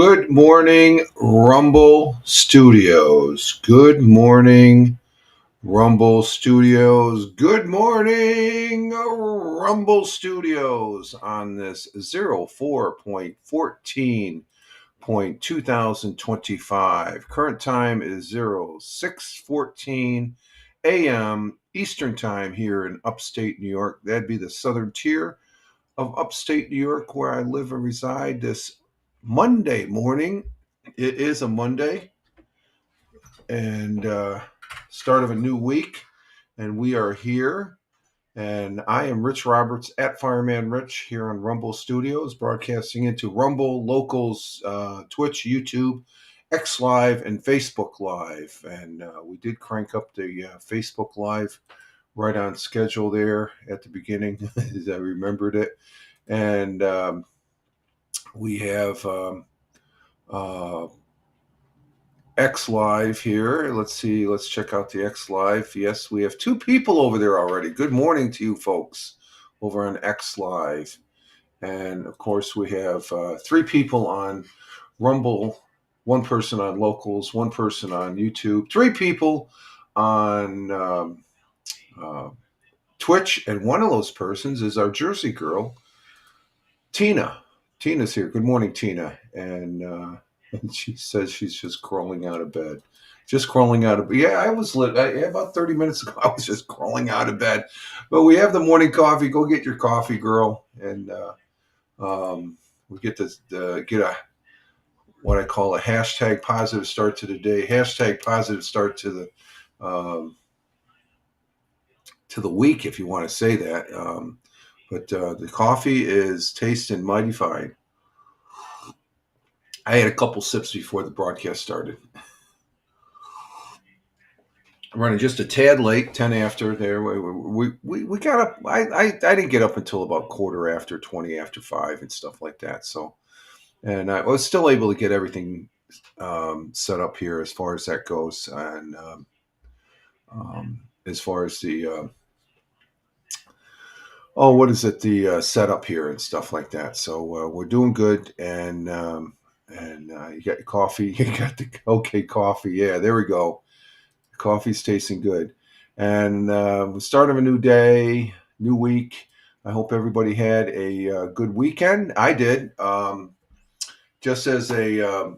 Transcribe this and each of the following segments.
Good morning, Rumble Studios. Good morning, Rumble Studios. Good morning, Rumble Studios on this 04.14.2025. Current time is 06:14 a.m. Eastern Time here in upstate New York. That'd be the southern tier of upstate New York where I live and reside this Monday morning. It is a Monday and start of a new week, and we are here. And I am Rich Roberts at Fireman Rich here on Rumble Studios, broadcasting into Rumble, Locals, Twitch, YouTube, X Live, and Facebook Live. And we did crank up the Facebook Live right on schedule there at the beginning, as I remembered it. And we have X Live here. Let's see. Let's check out the X Live. Yes, we have two people over there already. Good morning to you folks over on X Live. And of course, we have three people on Rumble, one person on Locals, one person on YouTube, three people on Twitch, and one of those persons is our Jersey girl, Tina. Tina's here. Good morning, Tina. And she says she's just crawling out of bed. Just crawling out of bed. Yeah, I was about 30 minutes ago. I was just crawling out of bed. But we have the morning coffee. Go get your coffee, girl. And we get what I call a hashtag positive start to the day. Hashtag positive start to the week, if you want to say that. But the coffee is tasting mighty fine. I had a couple sips before the broadcast started. I'm running just a tad late, 10 after there. We got up. I didn't get up until about quarter after, 20 after 5 and stuff like that. So, and I was still able to get everything set up here as far as that goes. And as far as the what is it? The setup here and stuff like that. So we're doing good, and you got your coffee. You got the okay coffee. Yeah, there we go. Coffee's tasting good, and the start of a new day, new week. I hope everybody had a good weekend. I did. Just as a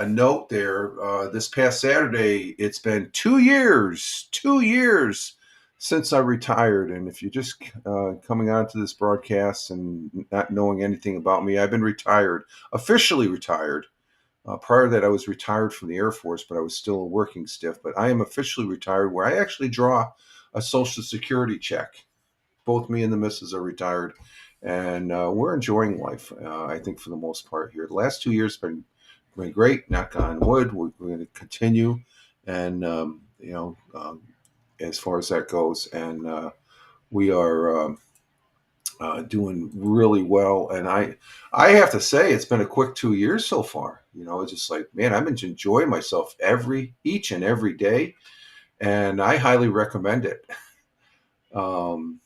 note there, this past Saturday, it's been 2 years. 2 years since I retired. And if you're just coming onto this broadcast and not knowing anything about me, I've been retired, officially retired. Prior to that, I was retired from the Air Force, but I was still a working stiff. But I am officially retired, where I actually draw a Social Security check. Both me and the missus are retired, and we're enjoying life, I think, for the most part here. The last 2 years have been great, knock on wood. We're going to continue, and as far as that goes, and we are doing really well. And I have to say, it's been a quick 2 years so far. It's just like, man, I've been enjoying myself each and every day, and I highly recommend it. Don't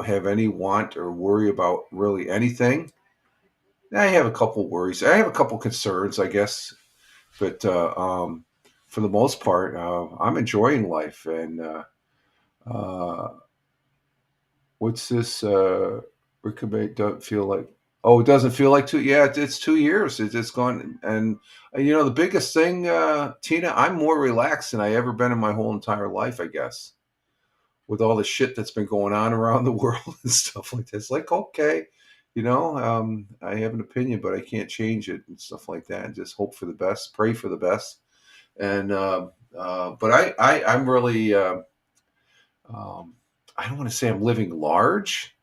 have any want or worry about really anything. I have a couple worries. I have a couple concerns, I guess, but for the most part, I'm enjoying life. And what's this? Recommend don't feel like. Oh, it doesn't feel like two. Yeah, it's 2 years. It's gone. And the biggest thing, Tina, I'm more relaxed than I ever been in my whole entire life, I guess, with all the shit that's been going on around the world and stuff like that. It's like, okay, I have an opinion, but I can't change it and stuff like that. And just hope for the best, pray for the best. And but I'm really, I don't want to say I'm living large,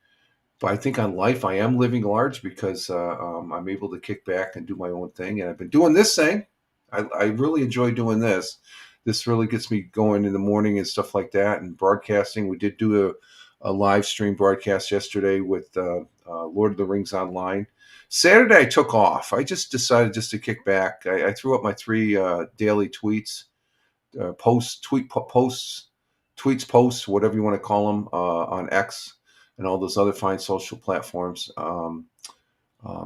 but I think on life I am living large because I'm able to kick back and do my own thing. And I've been doing this thing. I really enjoy doing this. This really gets me going in the morning and stuff like that, and broadcasting. We did do a live stream broadcast yesterday with Lord of the Rings Online. Saturday I took off. I just decided just to kick back. I threw up my 3 daily tweets, posts, whatever you want to call them, on X and all those other fine social platforms.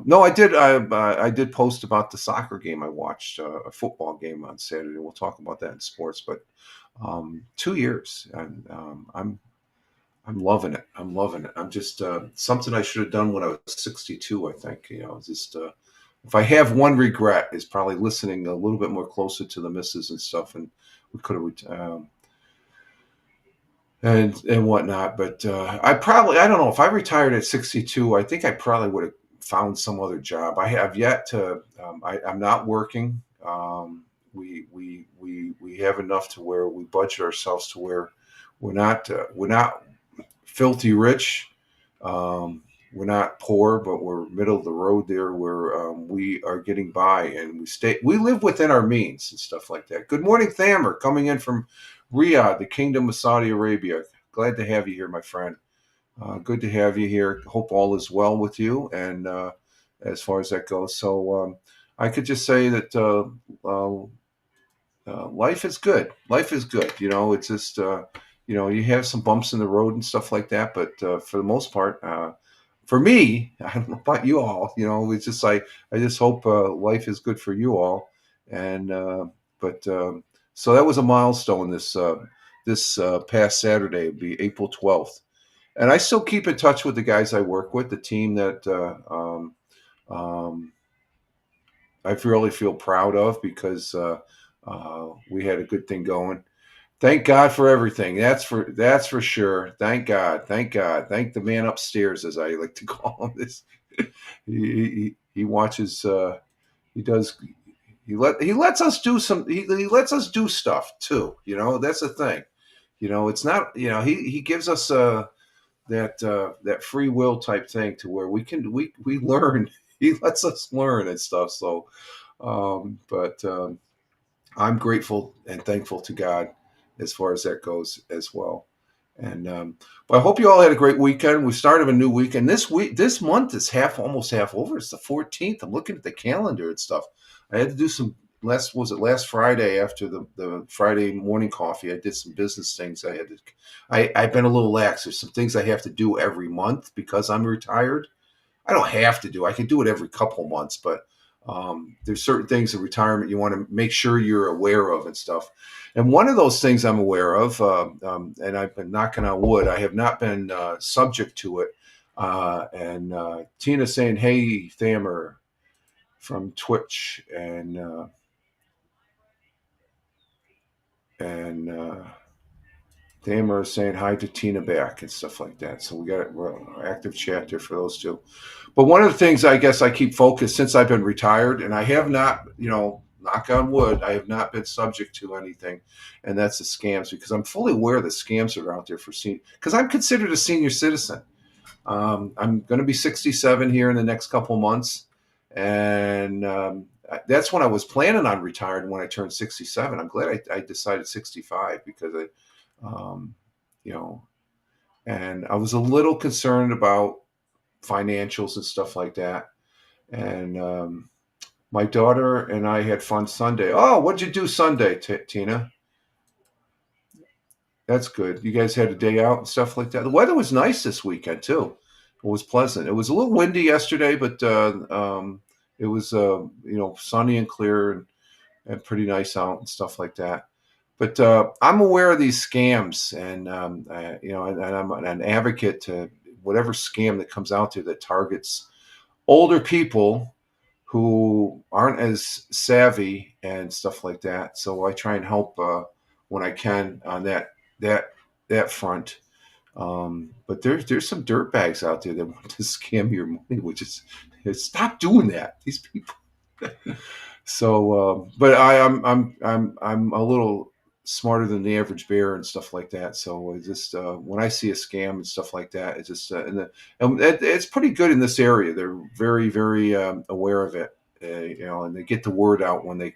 No, I did. I did post about the soccer game I watched, a football game on Saturday. We'll talk about that in sports. But 2 years, and I'm loving it. I'm loving it. I'm just something I should have done when I was 62. I think just if I have one regret is probably listening a little bit more closer to the misses and stuff, and we could have and whatnot. But I don't know if I retired at 62. I think I probably would have found some other job. I have yet to. I'm not working. We have enough to where we budget ourselves to where we're not filthy rich. We're not poor, but we're middle of the road there, where we are getting by, and we live within our means and stuff like that. Good morning, Thamer, coming in from Riyadh, the Kingdom of Saudi Arabia. Glad to have you here, my friend. Good to have you here. Hope all is well with you, and as far as that goes. So I could just say that life is good. Life is good. It's just you have some bumps in the road and stuff like that, but for the most part, for me, I don't know about you all. It's just like I just hope life is good for you all, and but so that was a milestone. This past Saturday would be April 12th, and I still keep in touch with the guys I work with, the team that um, I really feel proud of, because we had a good thing going. Thank God for everything. That's for sure. Thank God. Thank God. Thank the man upstairs, as I like to call him. This he watches. He does. He lets us do some. He lets us do stuff too. That's the thing. It's not. He gives us that free will type thing, to where we learn. He lets us learn and stuff. So, but I'm grateful and thankful to God as far as that goes as well. And but I hope you all had a great weekend. We started a new weekend. This month is almost half over. It's the 14th. I'm looking at the calendar and stuff. I had to do some last Friday, after the Friday morning coffee. I did some business things. I've been a little lax. There's some things I have to do every month because I'm retired. I don't have to do. I can do it every couple months, but there's certain things in retirement you want to make sure you're aware of and stuff. And one of those things I'm aware of, and I've been knocking on wood, I have not been subject to it. And Tina saying, "Hey, Thamer," from Twitch, and Thamer is saying hi to Tina back and stuff like that. So we're active chat there for those two. But one of the things I guess I keep focused since I've been retired, and I have not, knock on wood, I have not been subject to anything, and that's the scams, because I'm fully aware that scams are out there for senior, because I'm considered a senior citizen. I'm going to be 67 here in the next couple of months, and that's when I was planning on retiring when I turned 67. I'm glad I decided 65, because um, you know, and I was a little concerned about financials and stuff like that. And my daughter and I had fun Sunday. Oh, what'd you do Sunday, Tina? That's good. You guys had a day out and stuff like that. The weather was nice this weekend too. It was pleasant. It was a little windy yesterday, but it was sunny and clear, and pretty nice out and stuff like that. But I'm aware of these scams, and and I'm an advocate to whatever scam that comes out there that targets older people who aren't as savvy and stuff like that. So I try and help when I can on that that front. But there's some dirtbags out there that want to scam your money, which is stop doing that. These people. So, but I'm a little smarter than the average bear and stuff like that. So I just when I see a scam and stuff like that, it's just and it's pretty good in this area. They're very very aware of it, and they get the word out when they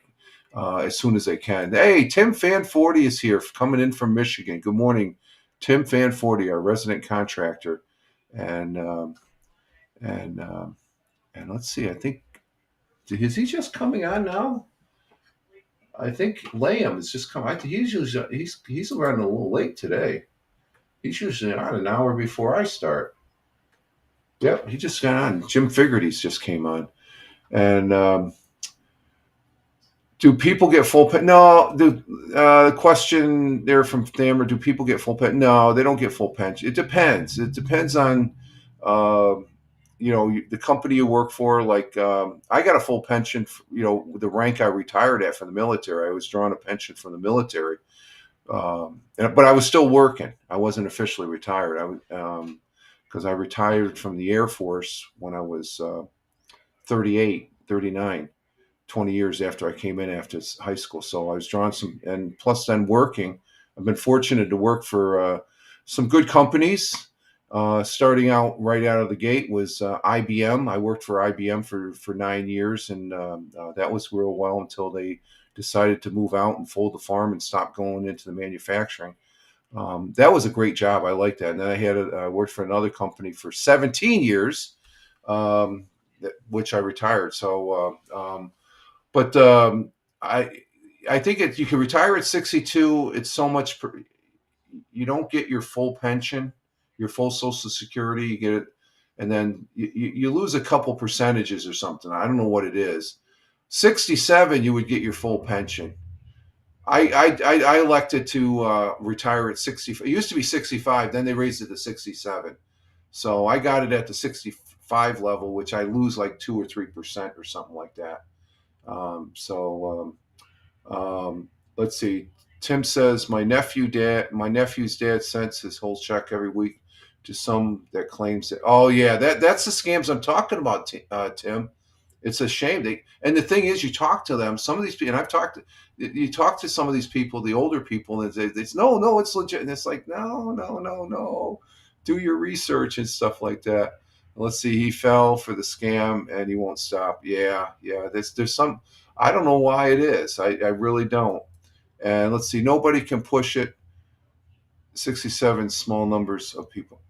as soon as they can. Hey, Tim Fan 40 is here, coming in from Michigan. Good morning, Tim Fan 40, our resident contractor, and and and let's see. I think is he just coming on now? I think Liam is just coming. He's usually he's running a little late today. He's usually on an hour before I start. Yep, he just got on. Jim Figurity's just came on, and do people get full pay? No. The question there from Thammer: do people get full pay? No, they don't get full pension. It depends. It depends on, uh, the company you work for. Like, I got a full pension. The rank I retired at from the military. I was drawing a pension from the military, but I was still working. I wasn't officially retired. I was because I retired from the Air Force when I was 38, 39. 20 years after I came in after high school. So I was drawing some, and plus then working. I've been fortunate to work for some good companies. Starting out right out of the gate was IBM. I worked for IBM for 9 years, and that was real well until they decided to move out and fold the farm and stop going into the manufacturing. That was a great job. I liked that. And then I worked for another company for 17 years, which I retired. So but I think you can retire at 62. It's so much. You don't get your full pension, your full Social Security. You get it, and then you lose a couple percentages or something. I don't know what it is. 67, you would get your full pension. I elected to retire at 60. It used to be 65. Then they raised it to 67. So I got it at the 65 level, which I lose like 2 or 3% or something like that. Let's see. Tim says my nephew's dad sends his whole check every week to some that claims that. Oh yeah, that's the scams I'm talking about, Tim. It's a shame. And the thing is, you talk to them. Some of these people, and you talk to some of these people, the older people, and it's no, it's legit. And it's like, no, no, no, no. Do your research and stuff like that. Let's see. He fell for the scam and he won't stop. Yeah, yeah. There's some. I don't know why it is. I really don't. And let's see. Nobody can push it. 67 small numbers of people.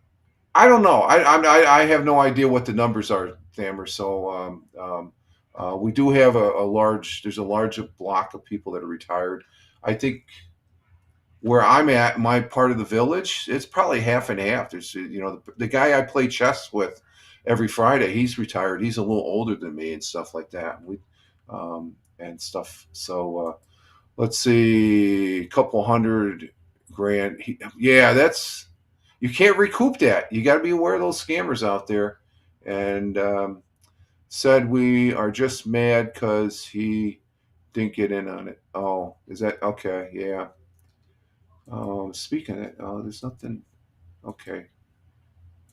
I don't know. I have no idea what the numbers are, Thammer. So we do have a large. There's a large block of people that are retired. I think where I'm at, my part of the village, it's probably half and half. There's the guy I play chess with every Friday. He's retired. He's a little older than me and stuff like that. And stuff. So let's see, a couple hundred grand. Yeah, that's you can't recoup that. You got to be aware of those scammers out there. And said we are just mad because he didn't get in on it. Oh, is that okay? Yeah. Speaking of it, there's nothing. Okay.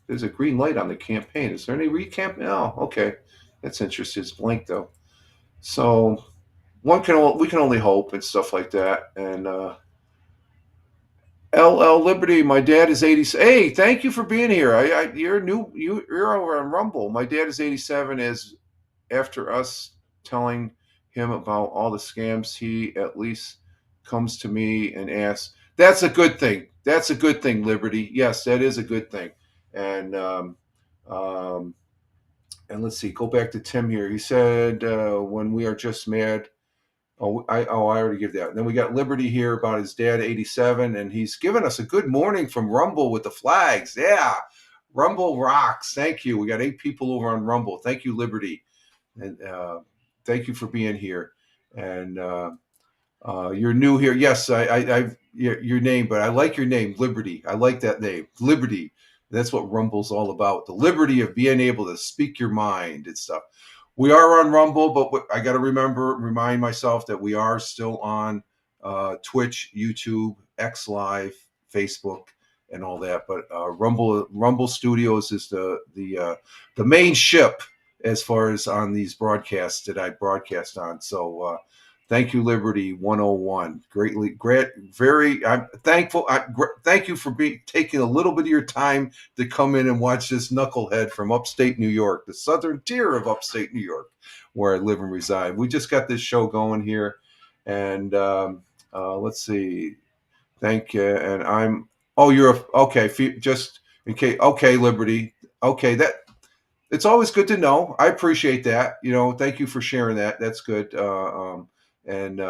There's a green light on the campaign. Is there any recamp? Oh, okay. That's interesting. It's blank though. So we can only hope and stuff like that. And LL Liberty, my dad is 80. Hey, thank you for being here. You're new. You're over on Rumble. My dad is 87. As after us telling him about all the scams, he at least comes to me and asks. That's a good thing. That's a good thing, Liberty. Yes, that is a good thing. And um, and let's see. Go back to Tim here. He said when we are just mad. I already give that. And then we got Liberty here about his dad, 87, and he's given us a good morning from Rumble with the flags. Yeah, Rumble rocks. Thank you. We got 8 people over on Rumble. Thank you, Liberty, and thank you for being here. And you're new here. Yes, I your name, but I like your name, Liberty. I like that name, Liberty. That's what Rumble's all about. The liberty of being able to speak your mind and stuff. We are on Rumble, but I got to remind myself that we are still on Twitch, YouTube, X Live, Facebook, and all that. But Rumble Studios is the main ship as far as on these broadcasts that I broadcast on. So thank you, Liberty 101. Very. I'm thankful. Thank you for taking a little bit of your time to come in and watch this knucklehead from upstate New York, the southern tier of upstate New York, where I live and reside. We just got this show going here, and let's see. Thank you. And I'm. Oh, okay. Just in case. Okay, Liberty. Okay, it's always good to know. I appreciate that. Thank you for sharing that. That's good. And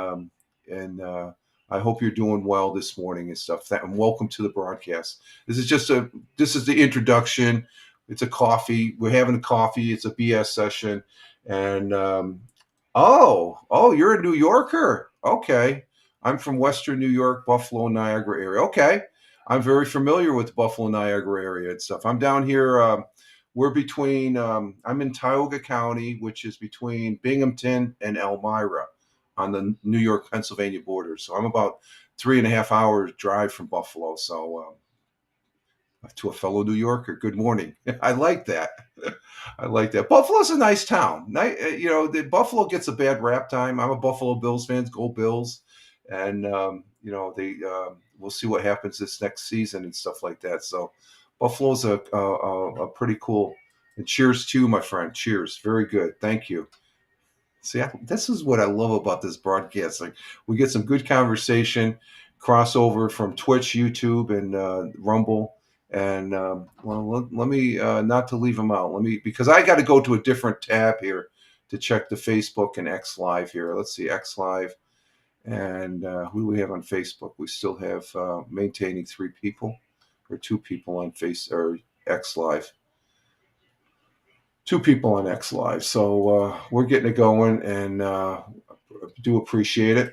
I hope you're doing well this morning and stuff. And welcome to the broadcast. This is the introduction. It's a coffee. We're having a coffee. It's a BS session, and oh, you're a New Yorker. Okay, I'm from Western New York, Buffalo, Niagara area. Okay, I'm very familiar with the Buffalo, Niagara area and stuff. I'm down here. We're between. I'm in Tioga County, which is between Binghamton and Elmira, on the New York Pennsylvania border. So I'm about 3.5 hours drive from Buffalo. So to a fellow New Yorker, good morning. I like that. I like that. Buffalo's a nice town. The Buffalo gets a bad rap time. I'm a Buffalo Bills fan. Go Bills, and they. We'll see what happens this next season and stuff like that. So, Buffalo's a pretty cool. And cheers to you, my friend. Cheers. Very good. Thank you. See, this is what I love about this broadcast. Like, we get some good conversation, crossover from Twitch, YouTube, and Rumble. And let me not to leave them out. Because I got to go to a different tab here to check the Facebook and X Live here. Let's see, X Live, and who do we have on Facebook? We still have maintaining 3 people or 2 people on X Live. 2 people on X Live. So we're getting it going, and do appreciate it.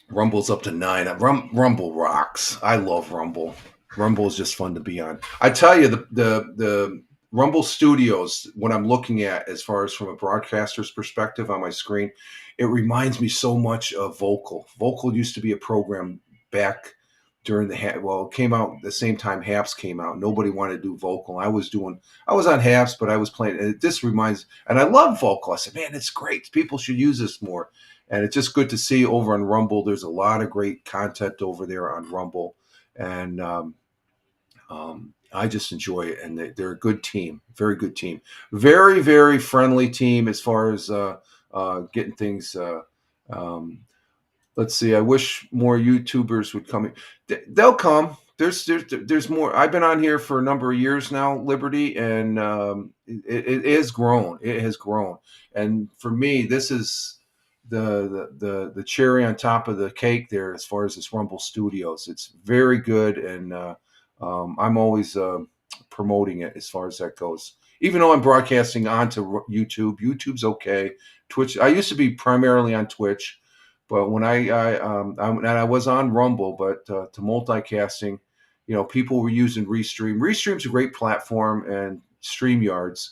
Rumble's up to 9. Rumble rocks. I love Rumble. Rumble is just fun to be on. I tell you, the Rumble Studios, what I'm looking at as far as from a broadcaster's perspective on my screen, it reminds me so much of Vocal. Vocal used to be a program back during it came out the same time Haps came out. Nobody wanted to do Vocal. I was on Haps, but I was playing. And this reminds, and I love Vocal. I said, man, it's great. People should use this more. And it's just good to see over on Rumble. There's a lot of great content over there on Rumble. And I just enjoy it. And they're a good team, very good team. Very, very friendly team as far as getting things. Let's see. I wish more YouTubers would come in. They'll come. There's more. I've been on here for a number of years now, Liberty, and it has grown. It has grown. And for me, this is the cherry on top of the cake there as far as this Rumble Studios. It's very good, and I'm always promoting it as far as that goes. Even though I'm broadcasting onto YouTube, YouTube's okay. Twitch. I used to be primarily on Twitch. But when I was on Rumble, but to multicasting, people were using Restream. Restream's a great platform, and StreamYards.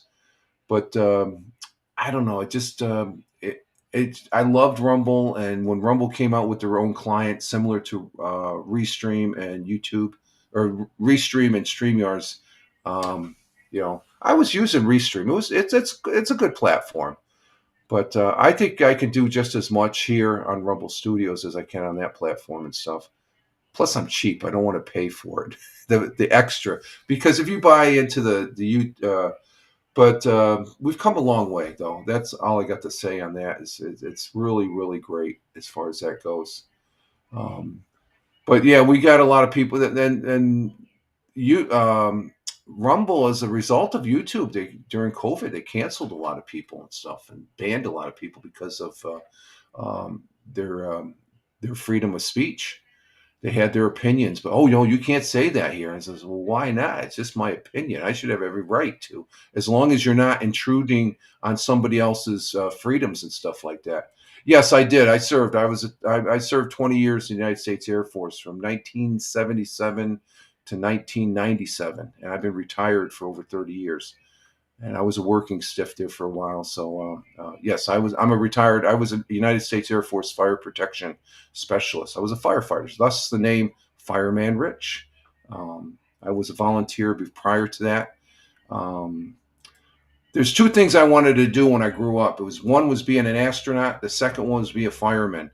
But I don't know. It just I loved Rumble, and when Rumble came out with their own client, similar to Restream and YouTube, or Restream and StreamYards, I was using Restream. It's a good platform. But I think I can do just as much here on Rumble Studios as I can on that platform and stuff. Plus, I'm cheap. I don't want to pay for it, the extra. Because if you buy into but we've come a long way, though. That's all I got to say on that. It's really, really great as far as that goes. But yeah, we got a lot of people Rumble, as a result of YouTube, during COVID, they canceled a lot of people and stuff, and banned a lot of people because of their freedom of speech. They had their opinions, but you can't say that here. And I says, well, why not? It's just my opinion. I should have every right to, as long as you're not intruding on somebody else's freedoms and stuff like that. Yes, I did. I served. I served 20 years in the United States Air Force from 1977 to 1997, and I've been retired for over 30 years. And I was a working stiff there for a while. So yes, I was a United States Air Force fire protection specialist. I was a firefighter, thus the name Fireman Rich. I was a volunteer prior to that. There's 2 things I wanted to do when I grew up. One was being an astronaut. The second one was be a firefighter.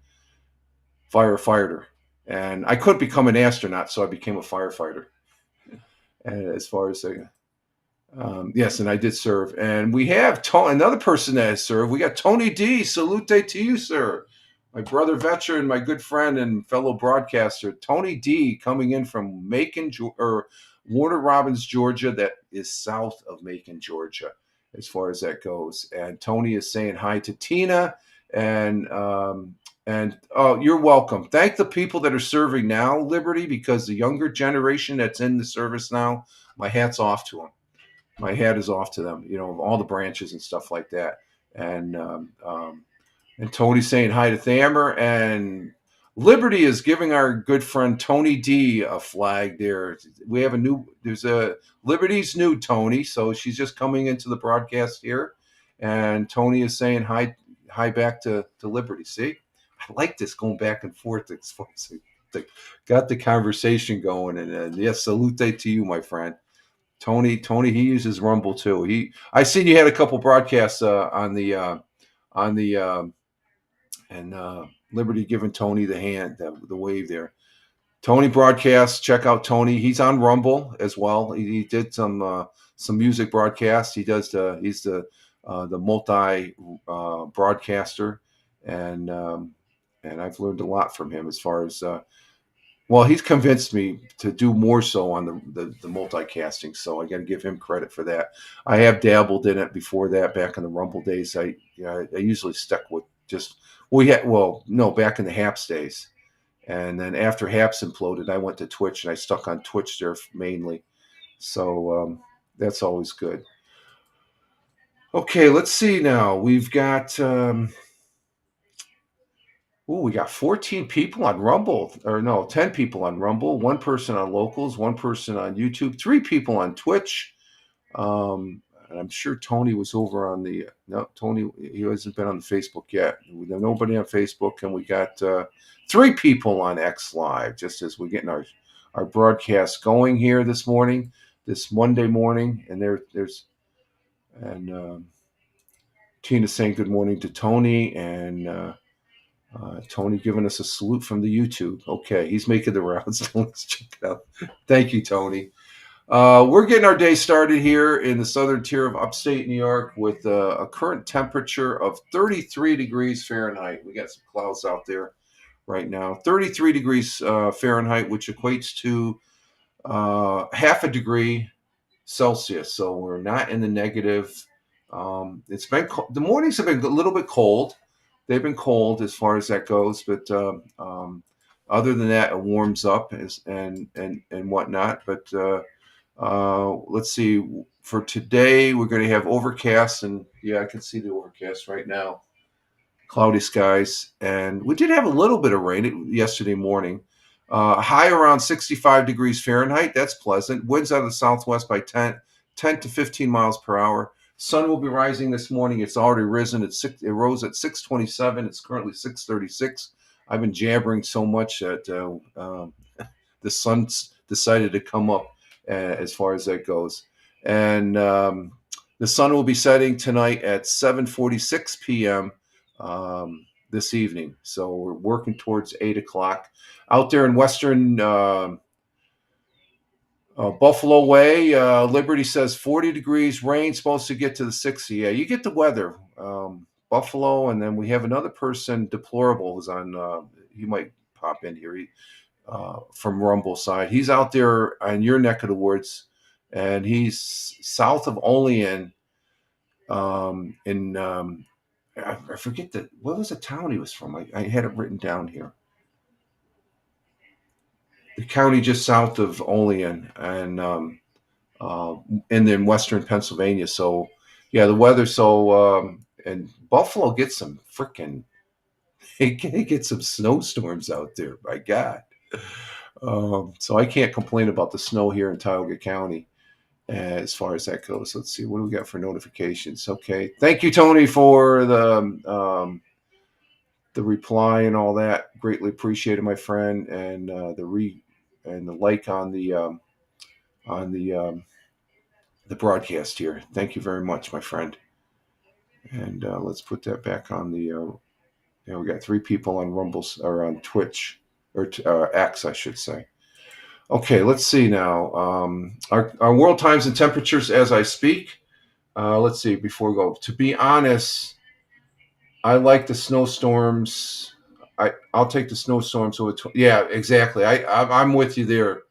And I couldn't become an astronaut, so I became a firefighter. And as far as yes, and I did serve. And we have another person that has served. We got Tony D. Salute to you, sir. My brother veteran, my good friend and fellow broadcaster, Tony D. coming in from Warner Robins, Georgia. That is south of Macon, Georgia, as far as that goes. And Tony is saying hi to Tina and And oh, you're welcome. Thank the people that are serving now, Liberty, because the younger generation that's in the service now, my hat's off to them. My hat is off to them. All the branches and stuff like that. And and Tony's saying hi to Thammer, and Liberty is giving our good friend Tony D a flag there. We have there's a Liberty's new Tony, so she's just coming into the broadcast here, and Tony is saying hi back to Liberty. See, I like this going back and forth. It's got the conversation going, and yes, salute to you, my friend. Tony, he uses Rumble too. I seen you had a couple broadcasts on the and Liberty giving Tony the hand, the wave there. Tony broadcasts. Check out Tony. He's on Rumble as well. He did some music broadcasts. He's the multi broadcaster, and I've learned a lot from him as far as. Well, he's convinced me to do more so on the multicasting, so I got to give him credit for that. I have dabbled in it before that, back in the Rumble days. I usually stuck with just back in the Haps days, and then after Haps imploded, I went to Twitch and I stuck on Twitch there mainly. So that's always good. Okay, let's see now. We've got. We got 14 people on Rumble, or no, 10 people on Rumble, one person on Locals, one person on YouTube, 3 people on Twitch. And I'm sure Tony was over on Tony, he hasn't been on the Facebook yet. Nobody on Facebook, and we got 3 people on X Live, just as we're getting our broadcast going here this Monday morning. And there's Tina saying good morning to Tony, and Tony giving us a salute from the YouTube. Okay, he's making the rounds. Let's check it out. Thank you, Tony. We're getting our day started here in the southern tier of upstate New York with a current temperature of 33 degrees Fahrenheit. We got some clouds out there right now. 33 degrees Fahrenheit, which equates to half a degree Celsius. So we're not in the negative. It's been the mornings have been a little bit cold. They've been cold as far as that goes, but other than that, it warms up and whatnot. But let's see. For today, we're going to have overcast, and I can see the overcast right now. Cloudy skies, and we did have a little bit of rain yesterday morning. High around 65 degrees Fahrenheit. That's pleasant. Winds out of the southwest by 10 to 15 miles per hour. Sun will be rising this morning. It's already risen. It rose at 6:27. It's currently 6:36. I've been jabbering so much that the sun's decided to come up as far as that goes. And the sun will be setting tonight at 7:46 p.m. This evening. So we're working towards 8 o'clock. Out there in western Buffalo Way, Liberty says 40 degrees, rain, supposed to get to the 60. Yeah, you get the weather. Buffalo, and then we have another person, Deplorable, who's on, he might pop in here from Rumble side. He's out there on your neck of the woods, and he's south of Olean I forget what was the town he was from? I had it written down here. The county just south of Olean, and then western Pennsylvania. So, yeah, the weather. So, and Buffalo gets some freaking, it gets some snowstorms out there. My God. So I can't complain about the snow here in Tioga County as far as that goes. Let's see, what do we got for notifications? Okay, thank you, Tony, for the reply and all that. Greatly appreciated, my friend, and the like on the broadcast here. Thank you very much, my friend. And let's put that back on the. We got 3 people on Rumble or on Twitch or X, I should say. Okay, let's see now. Our world times and temperatures as I speak. Let's see before we go. To be honest, I like the snowstorms. I'll take the snowstorms over. Yeah, exactly. I'm with you there,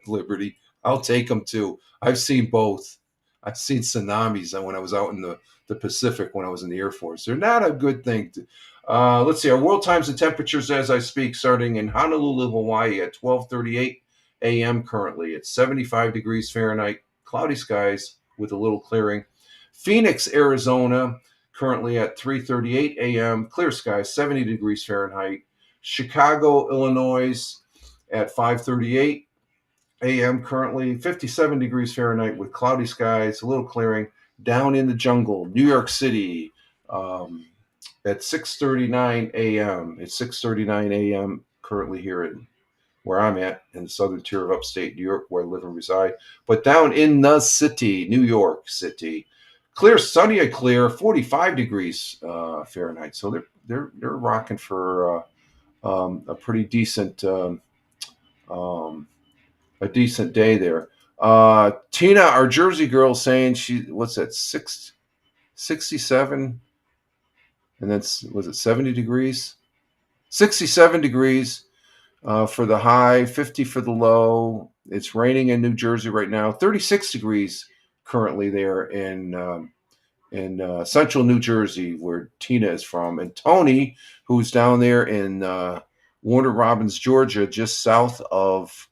Liberty. I'll take them too. I've seen both. I've seen tsunamis when I was out in the Pacific when I was in the Air Force. They're not a good thing. Let's see, our world times and temperatures as I speak, starting in Honolulu, Hawaii at 12:38 a.m. currently. It's 75 degrees Fahrenheit, cloudy skies with a little clearing. Phoenix, Arizona, currently at 3:38 a.m., clear skies, 70 degrees Fahrenheit. Chicago, Illinois, at 5:38 a.m. currently, 57 degrees Fahrenheit with cloudy skies, a little clearing. Down in the jungle, New York City, at 6:39 a.m. It's 6:39 a.m. currently here in where I'm at in the southern tier of upstate New York, where I live and reside. But down in the city, New York City, clear, sunny and clear, 45 degrees Fahrenheit. So they're rocking for a pretty decent a decent day there. Tina, our Jersey girl, saying what's that 67, and then was it 70 degrees? 67 degrees for the high, 50 for the low. It's raining in New Jersey right now. 36 degrees currently there in central New Jersey, where Tina is from, and Tony, who's down there in Warner Robins, Georgia, just south of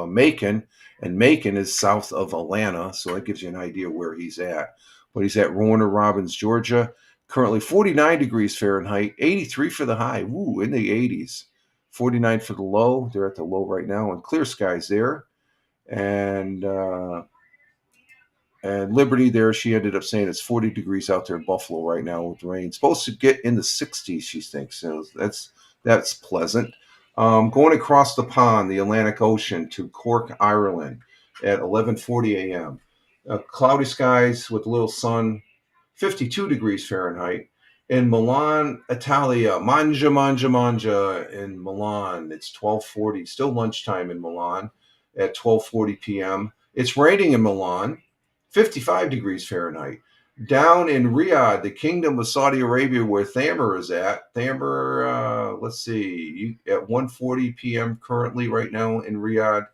Macon, and Macon is south of Atlanta, so that gives you an idea where he's at. But he's at Warner Robins, Georgia. Currently 49 degrees Fahrenheit, 83 for the high. Woo, in the 80s. 49 for the low. They're at the low right now, and clear skies there. And Liberty there, she ended up saying it's 40 degrees out there in Buffalo right now with rain. It's supposed to get in the 60s, she thinks. So that's pleasant. Going across the pond, the Atlantic Ocean, to Cork, Ireland at 11:40 a.m. Cloudy skies with a little sun, 52 degrees Fahrenheit. In Milan, Italia, Mangia in Milan. It's 12:40, still lunchtime in Milan at 12:40 p.m. It's raining in Milan, 55 degrees Fahrenheit. Down in Riyadh, the Kingdom of Saudi Arabia, where Thamer is at. Thamer, let's see, at 1:40 p.m. currently right now in Riyadh.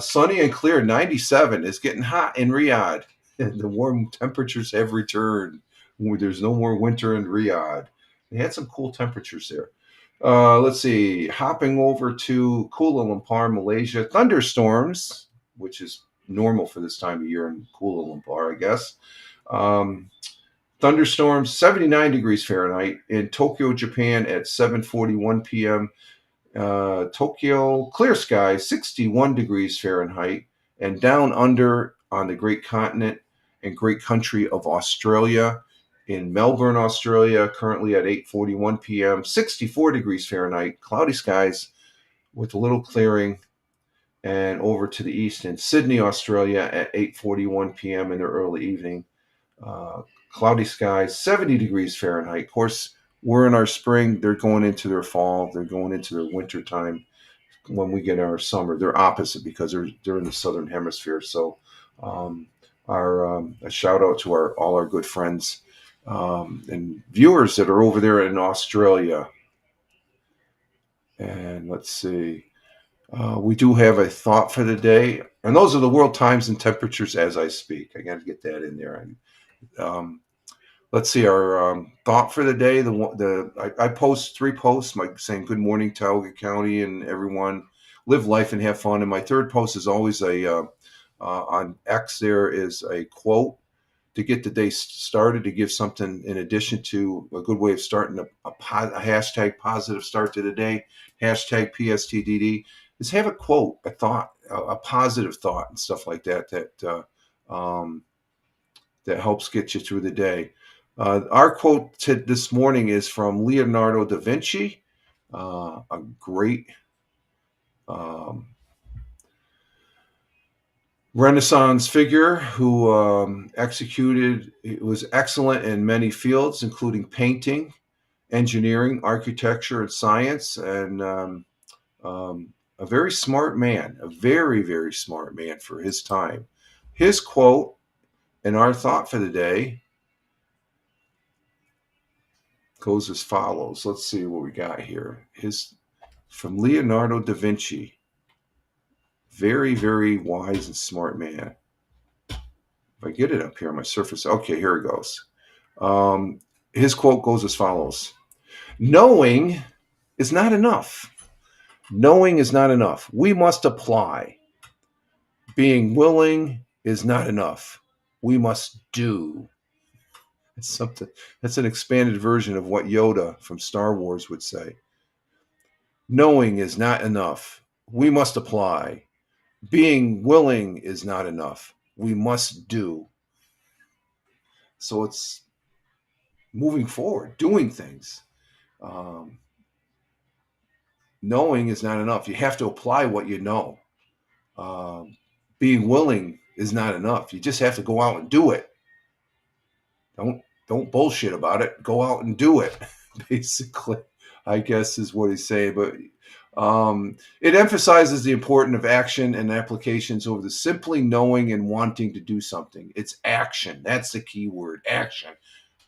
Sunny and clear, 97. It's getting hot in Riyadh. And the warm temperatures have returned. There's no more winter in Riyadh. They had some cool temperatures there. Let's see, hopping over to Kuala Lumpur, Malaysia. Thunderstorms, which is normal for this time of year in Kuala Lumpur, I guess. Thunderstorms, 79 degrees Fahrenheit. In Tokyo, Japan at 7:41 p.m. Tokyo, clear skies, 61 degrees Fahrenheit. And down under on the great continent and great country of Australia, in Melbourne, Australia, currently at 8:41 p.m., 64 degrees Fahrenheit, cloudy skies with a little clearing. And over to the east in Sydney, Australia at 8:41 p.m. in the early evening. Cloudy skies, 70 degrees Fahrenheit. Of course, we're in our spring. They're going into their fall. They're going into their winter time. When we get our summer, they're opposite because they're in the southern hemisphere. So, a shout out to all our good friends and viewers that are over there in Australia. And let's see. We do have a thought for the day, and those are the world times and temperatures as I speak. I got to get that in there. And let's see, our thought for the day. I post 3 posts, saying good morning, Tioga County, and everyone live life and have fun. And my third post is always on X. There is a quote to get the day started, to give something in addition to a good way of starting a hashtag positive start to the day. Hashtag PSTDD. Is have a quote, a thought, a positive thought, and stuff like that that helps get you through the day. Our quote this morning is from Leonardo da Vinci, a great Renaissance figure who was excellent in many fields, including painting, engineering, architecture, and science, and a very smart man, a very, very smart man for his time. His quote and our thought for the day goes as follows. Let's see what we got here. From Leonardo da Vinci. Very, very wise and smart man. If I get it up here on my Surface, okay, here it goes. His quote goes as follows: "Knowing is not enough. Knowing is not enough. We must apply. Being willing is not enough. We must do." It's something that's an expanded version of what Yoda from Star Wars would say. Knowing is not enough. We must apply. Being willing is not enough. We must do. So it's moving forward, doing things. Um, Knowing is not enough. You have to apply what you know. Being willing is not enough. You just have to go out and do it. Don't bullshit about it. Go out and do it. Basically, I guess is what he's saying. But it emphasizes the importance of action and applications over the simply knowing and wanting to do something. It's action. That's the key word, action.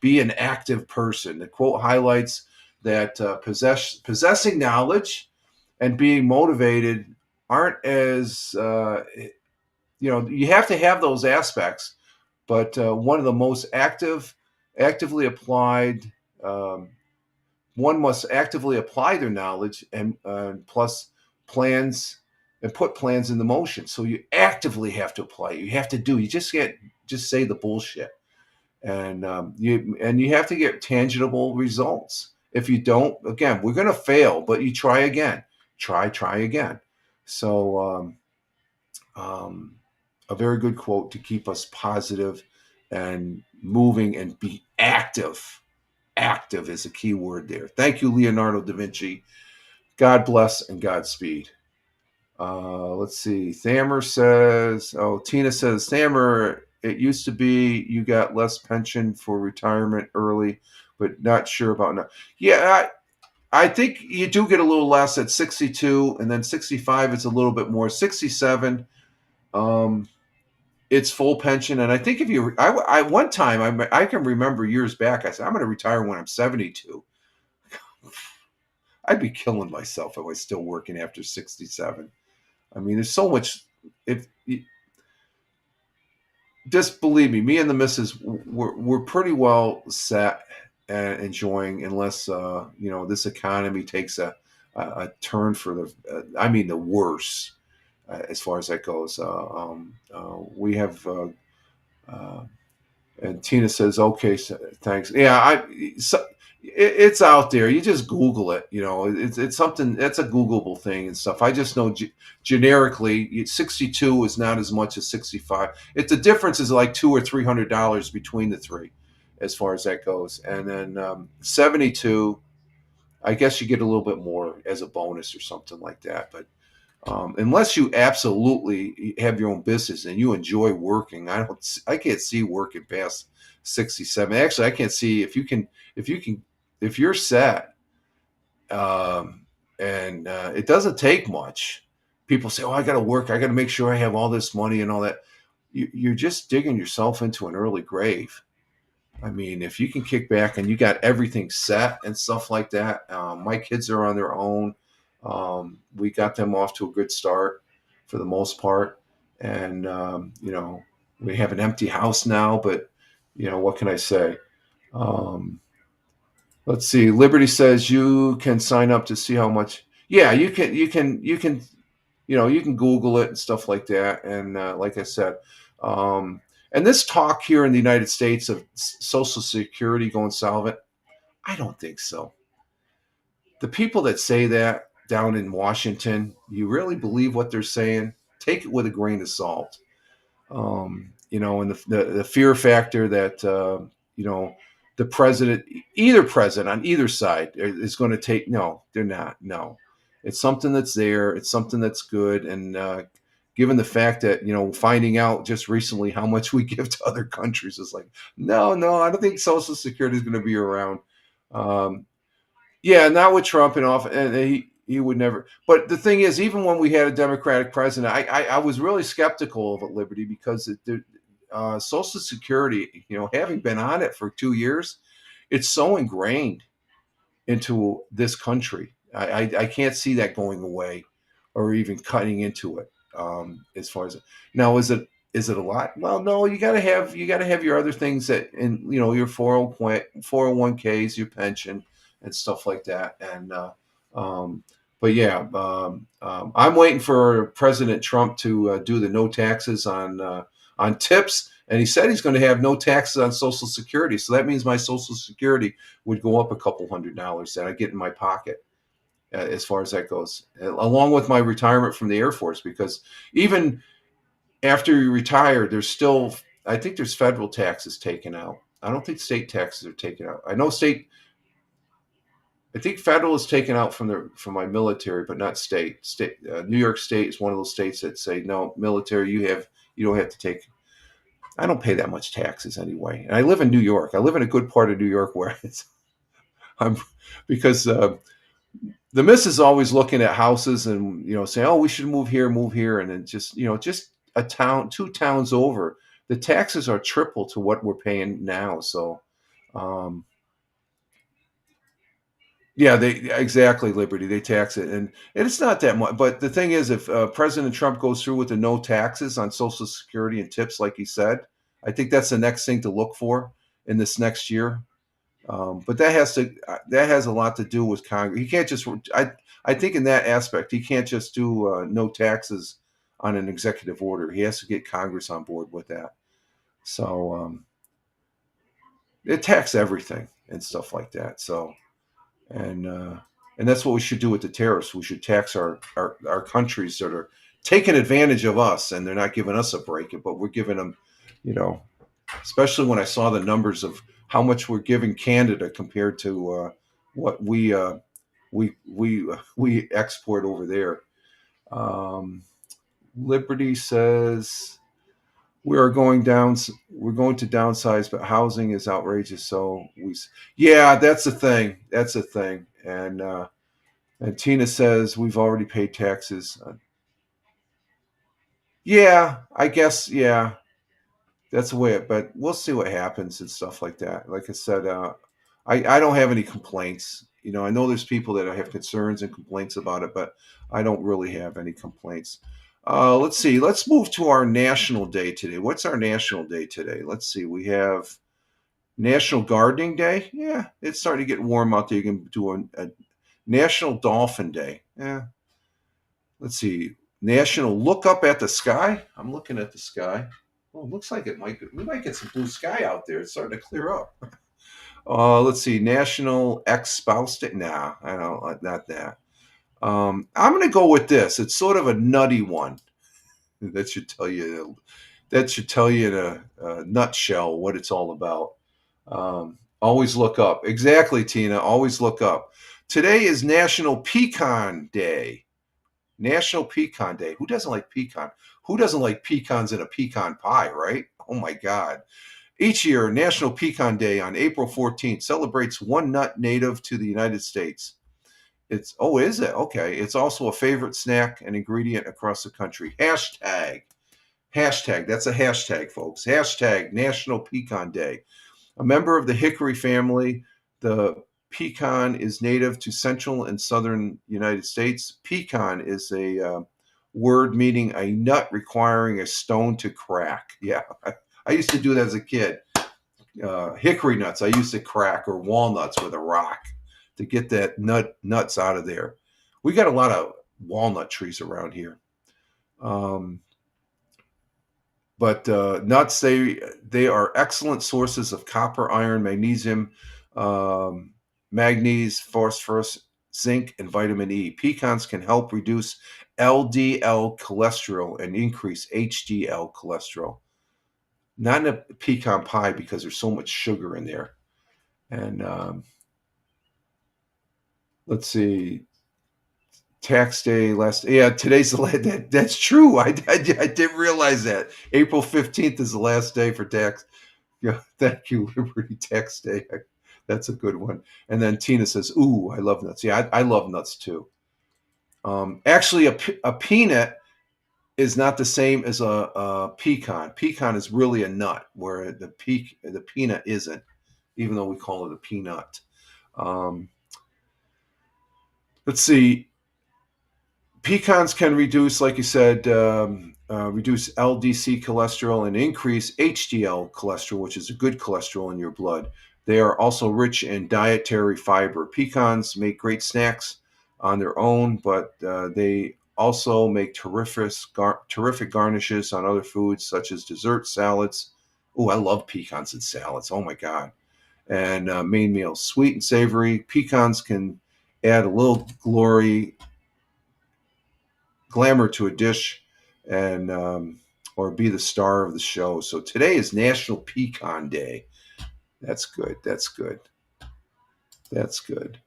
Be an active person. The quote highlights that possessing knowledge and being motivated aren't as, you have to have those aspects, but one of the most actively applied, um, one must actively apply their knowledge and plus plans and put plans into motion. So you actively have to apply. You have to do. You just can't just say the bullshit, and you have to get tangible results. If you don't, again, we're going to fail, but you try again, try again. So a very good quote to keep us positive and moving and be active. Active is a key word there. Thank you, Leonardo da Vinci. God bless and Godspeed. Let's see. Thammer says, Tina says, Thammer, it used to be you got less pension for retirement early, but not sure about now. Yeah, I think you do get a little less at 62, and then 65 it's a little bit more. 67, it's full pension. And I think if you, I one time, I can remember years back, I said, I'm going to retire when I'm 72. I'd be killing myself if I was still working after 67. I mean, there's so much. If just believe me and the missus, we're pretty well set and enjoying, unless this economy takes a turn for the worse, as far as that goes. We have. And Tina says, "Okay, so, thanks." Yeah, it's out there. You just Google it. It's something that's a Googleable thing and stuff. I just know generically, 62 is not as much as 65. The difference is like $200 or $300 between the three, as far as that goes. And then 72, I guess you get a little bit more as a bonus or something like that. But unless you absolutely have your own business and you enjoy working, I can't see working past 67. Actually, I can't see if you're set, and it doesn't take much. People say, "Oh, I got to work. I got to make sure I have all this money and all that." You're just digging yourself into an early grave. I mean, if you can kick back and you got everything set and stuff like that. My kids are on their own. We got them off to a good start for the most part. And, we have an empty house now, but, what can I say? Let's see. Liberty says you can sign up to see how much. Yeah, you can, you can Google it and stuff like that. And like I said, and this talk here in the United States of Social Security going solvent, I don't think so. The people that say that down in Washington, you really believe what they're saying? Take it with a grain of salt. And the fear factor that the president, either president on either side, is going to take. No, they're not. No, it's something that's there. It's something that's good. And given the fact that finding out just recently how much we give to other countries is like, no, I don't think Social Security is going to be around. Yeah, not with Trump and off, and he would never. But the thing is, even when we had a Democratic president, I was really skeptical of Liberty because Social Security, having been on it for 2 years, it's so ingrained into this country. I can't see that going away or even cutting into it. As far as now, is it Is it a lot? Well, no. You got to have your other things that, and your 401ks, your pension, and stuff like that. And um, but yeah, I'm waiting for President Trump to do the no taxes on tips, and he said he's going to have no taxes on Social Security. So that means my Social Security would go up a couple $100 that I get in my pocket, as far as that goes, along with my retirement from the Air Force, because even after you retire, there's still, I think there's federal taxes taken out. I don't think state taxes are taken out. I think federal is taken out from my military, but not state. New York State is one of those states that say no, military, you don't have to take. I don't pay that much taxes anyway, and I live in New York. I live in a good part of New York where I'm because the miss is always looking at houses and saying, "Oh, we should move here," and then just a town, two towns over, the taxes are triple to what we're paying now. So, um, yeah, they exactly, Liberty. They tax it, and it's not that much. But the thing is, if President Trump goes through with the no taxes on Social Security and tips, like he said, I think that's the next thing to look for in this next year. But that has a lot to do with Congress. He can't just. I think in that aspect, he can't just do no taxes on an executive order. He has to get Congress on board with that. So it tax everything and stuff like that. So and uh, and that's what we should do with the tariffs. We should tax our countries that are taking advantage of us, and they're not giving us a break, but we're giving them, you know, especially when I saw the numbers of how much we're giving Canada compared to what we export over there. Um, Liberty says we are going down. We're going to downsize, but housing is outrageous. So yeah, that's the thing. That's the thing. And Tina says we've already paid taxes. Yeah, I guess. Yeah, that's the way it. But we'll see what happens and stuff like that. Like I said, I don't have any complaints. I know there's people that have concerns and complaints about it, but I don't really have any complaints. Let's see. Let's move to our national day today. What's our national day today? Let's see. We have National Gardening Day. Yeah, it's starting to get warm out there. You can do a National Dolphin Day. Yeah. Let's see. National Look Up at the Sky. I'm looking at the sky. Well, it looks like we might get some blue sky out there. It's starting to clear up. Let's see. National Ex Spouse Day. Nah, I don't. Not that. I'm going to go with this. It's sort of a nutty one. That should tell you. That should tell you in a nutshell what it's all about. Always look up. Exactly, Tina. Always look up. Today is National Pecan Day. National Pecan Day. Who doesn't like pecan? Who doesn't like pecans in a pecan pie, right? Oh my God. Each year, National Pecan Day on April 14th celebrates one nut native to the United States. Is it? Okay. It's also a favorite snack and ingredient across the country. Hashtag. That's a hashtag, folks. Hashtag National Pecan Day. A member of the hickory family, the pecan is native to central and southern United States. Pecan is a word meaning a nut requiring a stone to crack. Yeah, I used to do that as a kid. Hickory nuts I used to crack, or walnuts with a rock to get that nuts out of there. We got a lot of walnut trees around here. Um, but nuts, they are excellent sources of copper, iron, magnesium, manganese, phosphorus, zinc, and vitamin E. Pecans can help reduce LDL cholesterol and increase HDL cholesterol. Not in a pecan pie because there's so much sugar in there. And let's see. Tax day today's that's true. I didn't realize that April 15th is the last day for tax. Yeah, thank you, Liberty Tax Day. That's a good one. And then Tina says, "Ooh, I love nuts." Yeah, I love nuts too. Actually, a peanut is not the same as a pecan. Pecan is really a nut, where the peanut isn't, even though we call it a peanut. Um, let's see. Pecans can reduce, like you said, reduce LDC cholesterol and increase HDL cholesterol, which is a good cholesterol in your blood. They are also rich in dietary fiber. Pecans make great snacks on their own, but they also make terrific garnishes on other foods such as dessert salads. Oh, I love pecans in salads. Oh my God. And main meals, sweet and savory. Pecans can add a little glamour to a dish, and or be the star of the show. So today is National Pecan Day. That's good. That's good. That's good.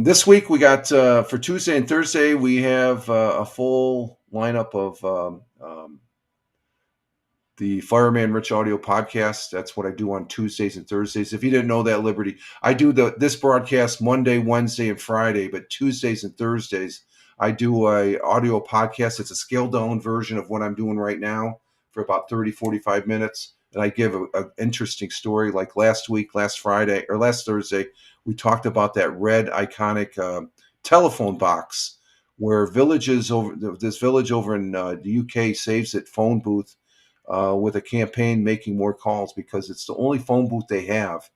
This week we got for Tuesday and Thursday we have a full lineup of the Fireman Rich Audio podcast. That's what I do on Tuesdays and Thursdays. If you didn't know that, Liberty, I do this broadcast Monday, Wednesday, and Friday, but Tuesdays and Thursdays I do a audio podcast. It's a scaled down version of what I'm doing right now for about 30, 45 minutes. And I give an interesting story. Like last Thursday, we talked about that red iconic telephone box where this village over in the UK saves its phone booth with a campaign making more calls because it's the only phone booth they have.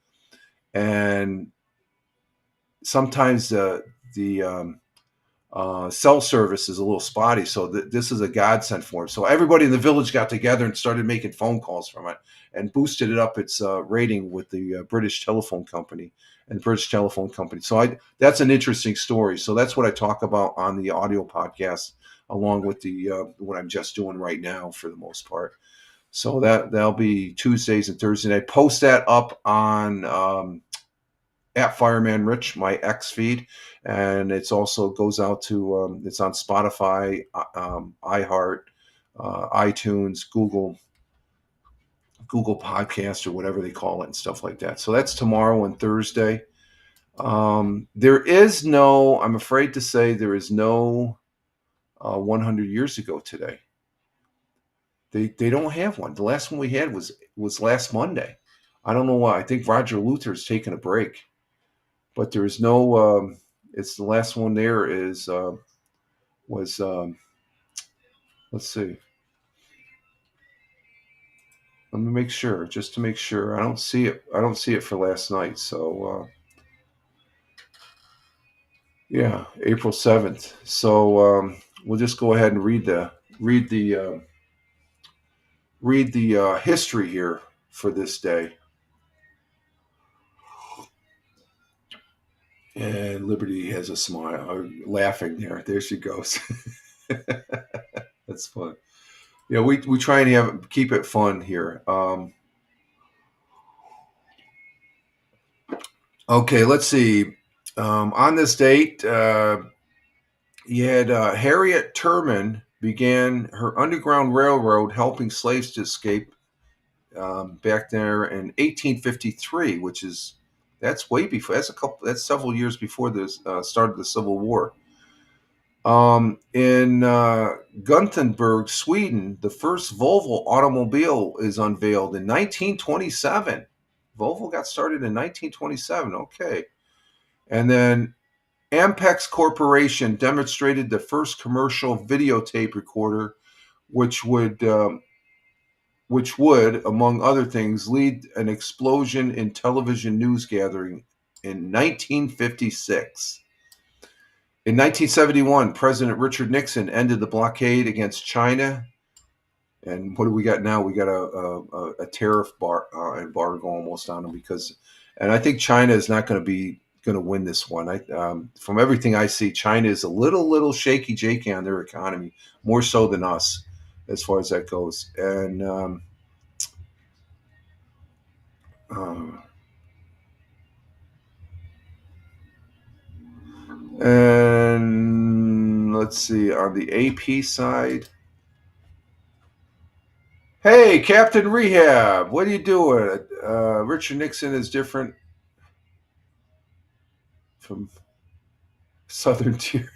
And sometimes the cell service is a little spotty. So this is a godsend for them. So everybody in the village got together and started making phone calls from it and boosted it up its rating with the British Telephone Company and British Telephone Company. So that's an interesting story. So that's what I talk about on the audio podcast, along with the what I'm just doing right now for the most part. So that'll be Tuesdays and Thursdays. I post that up on at Fireman Rich, my X feed, and it's also goes out to it's on Spotify, iHeart, iTunes, Google Podcast, or whatever they call it, and stuff like that. So that's tomorrow and Thursday. There is no, I'm afraid to say, there is no 100 years ago today. They don't have one. The last one we had was last Monday. I don't know why. I think Roger Luther's taking a break, but there is no. It's the last one. There is was. Let's see. Let me make sure, just to make sure. I don't see it. I don't see it for last night. So yeah, April 7th. So we'll just go ahead and read the history here for this day. And Liberty has a smile, laughing there. There she goes. That's fun. Yeah, we try and keep it fun here. Okay, let's see. On this date, you had Harriet Tubman began her Underground Railroad, helping slaves to escape back there in 1853, that's way before. That's several years before this start of the Civil War. In Gothenburg, Sweden, the first Volvo automobile is unveiled in 1927. Volvo got started in 1927. Okay. And then Ampex Corporation demonstrated the first commercial videotape recorder, which would, among other things, lead an explosion in television news gathering in 1956. In 1971, President Richard Nixon ended the blockade against China. And what do we got now? We got a tariff embargo almost on them and I think China is not going to win this one. From everything I see, China is a little shaky jakey on their economy, more so than us, as far as that goes. And let's see, on the AP side. Hey, Captain Rehab, what are you doing? Richard Nixon is different from Southern Tier.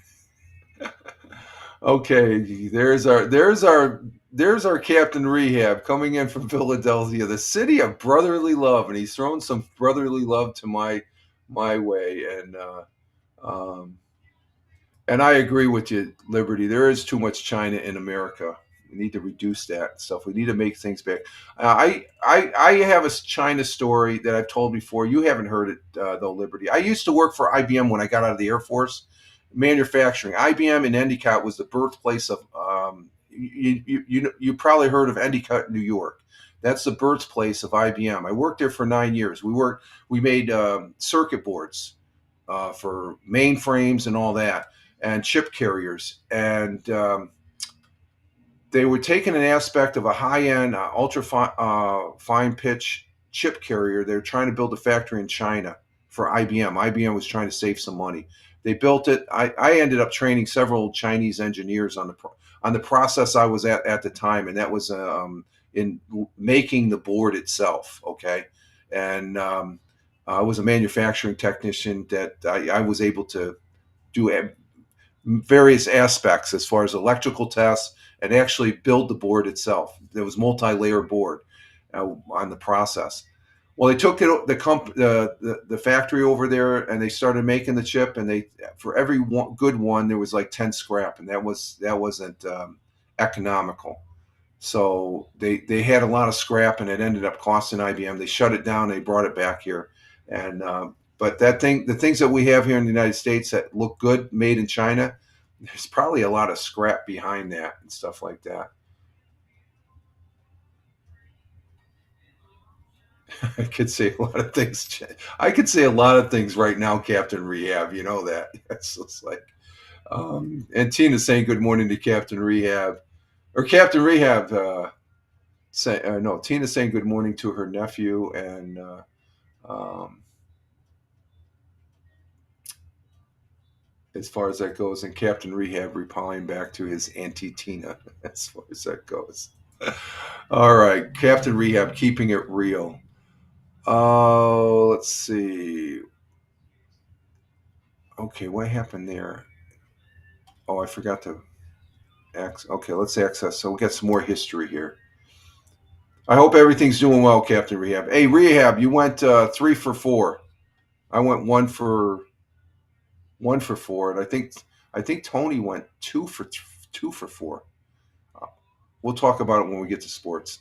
Okay, there's our Captain Rehab coming in from Philadelphia, the city of brotherly love, and he's thrown some brotherly love to my way, and I agree with you, Liberty. There is too much China in America. We need to reduce that stuff. We need to make things back. I have a China story that I've told before. You haven't heard it though, Liberty. I used to work for IBM when I got out of the Air Force, manufacturing. IBM in Endicott was the birthplace of. You probably heard of Endicott, New York. That's the birthplace of IBM. I worked there for 9 years. We made circuit boards for mainframes and all that, and chip carriers. And they were taking an aspect of a high-end, ultra fine pitch chip carrier. They were trying to build a factory in China for IBM. IBM was trying to save some money. They built it. I ended up training several Chinese engineers on the process I was at the time, and that was in making the board itself. Okay, and I was a manufacturing technician that I was able to do various aspects as far as electrical tests and actually build the board itself. There was multi-layer board on the process. Well, they took the factory over there and they started making the chip. And for every good one, there was like 10 scrap, and that wasn't economical. So they had a lot of scrap, and it ended up costing IBM. They shut it down. They brought it back here, and but the things that we have here in the United States that look good, made in China, there's probably a lot of scrap behind that and stuff like that. I could say a lot of things. I could say a lot of things right now, Captain Rehab. You know that. It's just like, and Tina's saying good morning to Captain Rehab, or Captain Rehab. No, Tina's saying good morning to her nephew, and um, as far as that goes, and Captain Rehab replying back to his Auntie Tina as far as that goes. All right, Captain Rehab keeping it real. Oh, let's see. Okay, what happened there? Oh, I forgot to Okay, let's access. So we got some more history here. I hope everything's doing well, Captain Rehab. Hey, Rehab, you went 3 for 4. I went 1 for 4, and I think Tony went 2 for 4. We'll talk about it when we get to sports.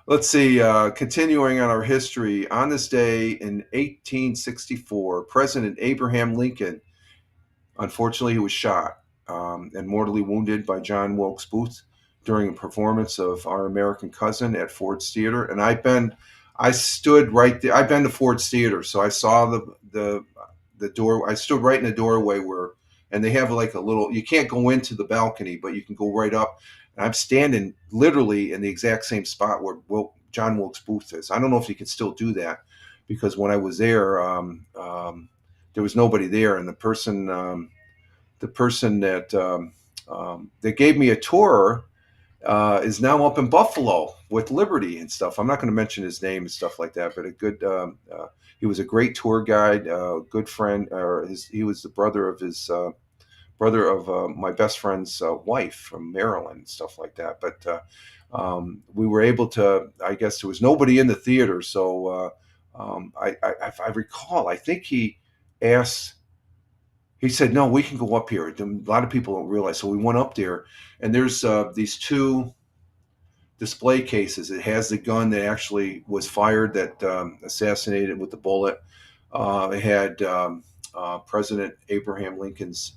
Let's see. Continuing on our history, on this day in 1864, President Abraham Lincoln, unfortunately, he was shot and mortally wounded by John Wilkes Booth during a performance of Our American Cousin at Ford's Theater. And I stood right there. I've been to Ford's Theater, so I saw the door. I stood right in the doorway and they have like a little. You can't go into the balcony, but you can go right up. And I'm standing literally in the exact same spot where John Wilkes Booth is. I don't know if you can still do that, because when I was there, there was nobody there, and the person that gave me a tour is now up in Buffalo with Liberty and stuff. I'm not going to mention his name and stuff like that, but he was a great tour guide, good friend. He was the brother of my best friend's wife from Maryland and stuff like that. But we were able to. I guess there was nobody in the theater, so I recall. I think he asked. He said, "No, we can go up here." A lot of people don't realize. So we went up there, and there's these two display cases. It has the gun that actually was fired, that assassinated with the bullet. It had President Abraham Lincoln's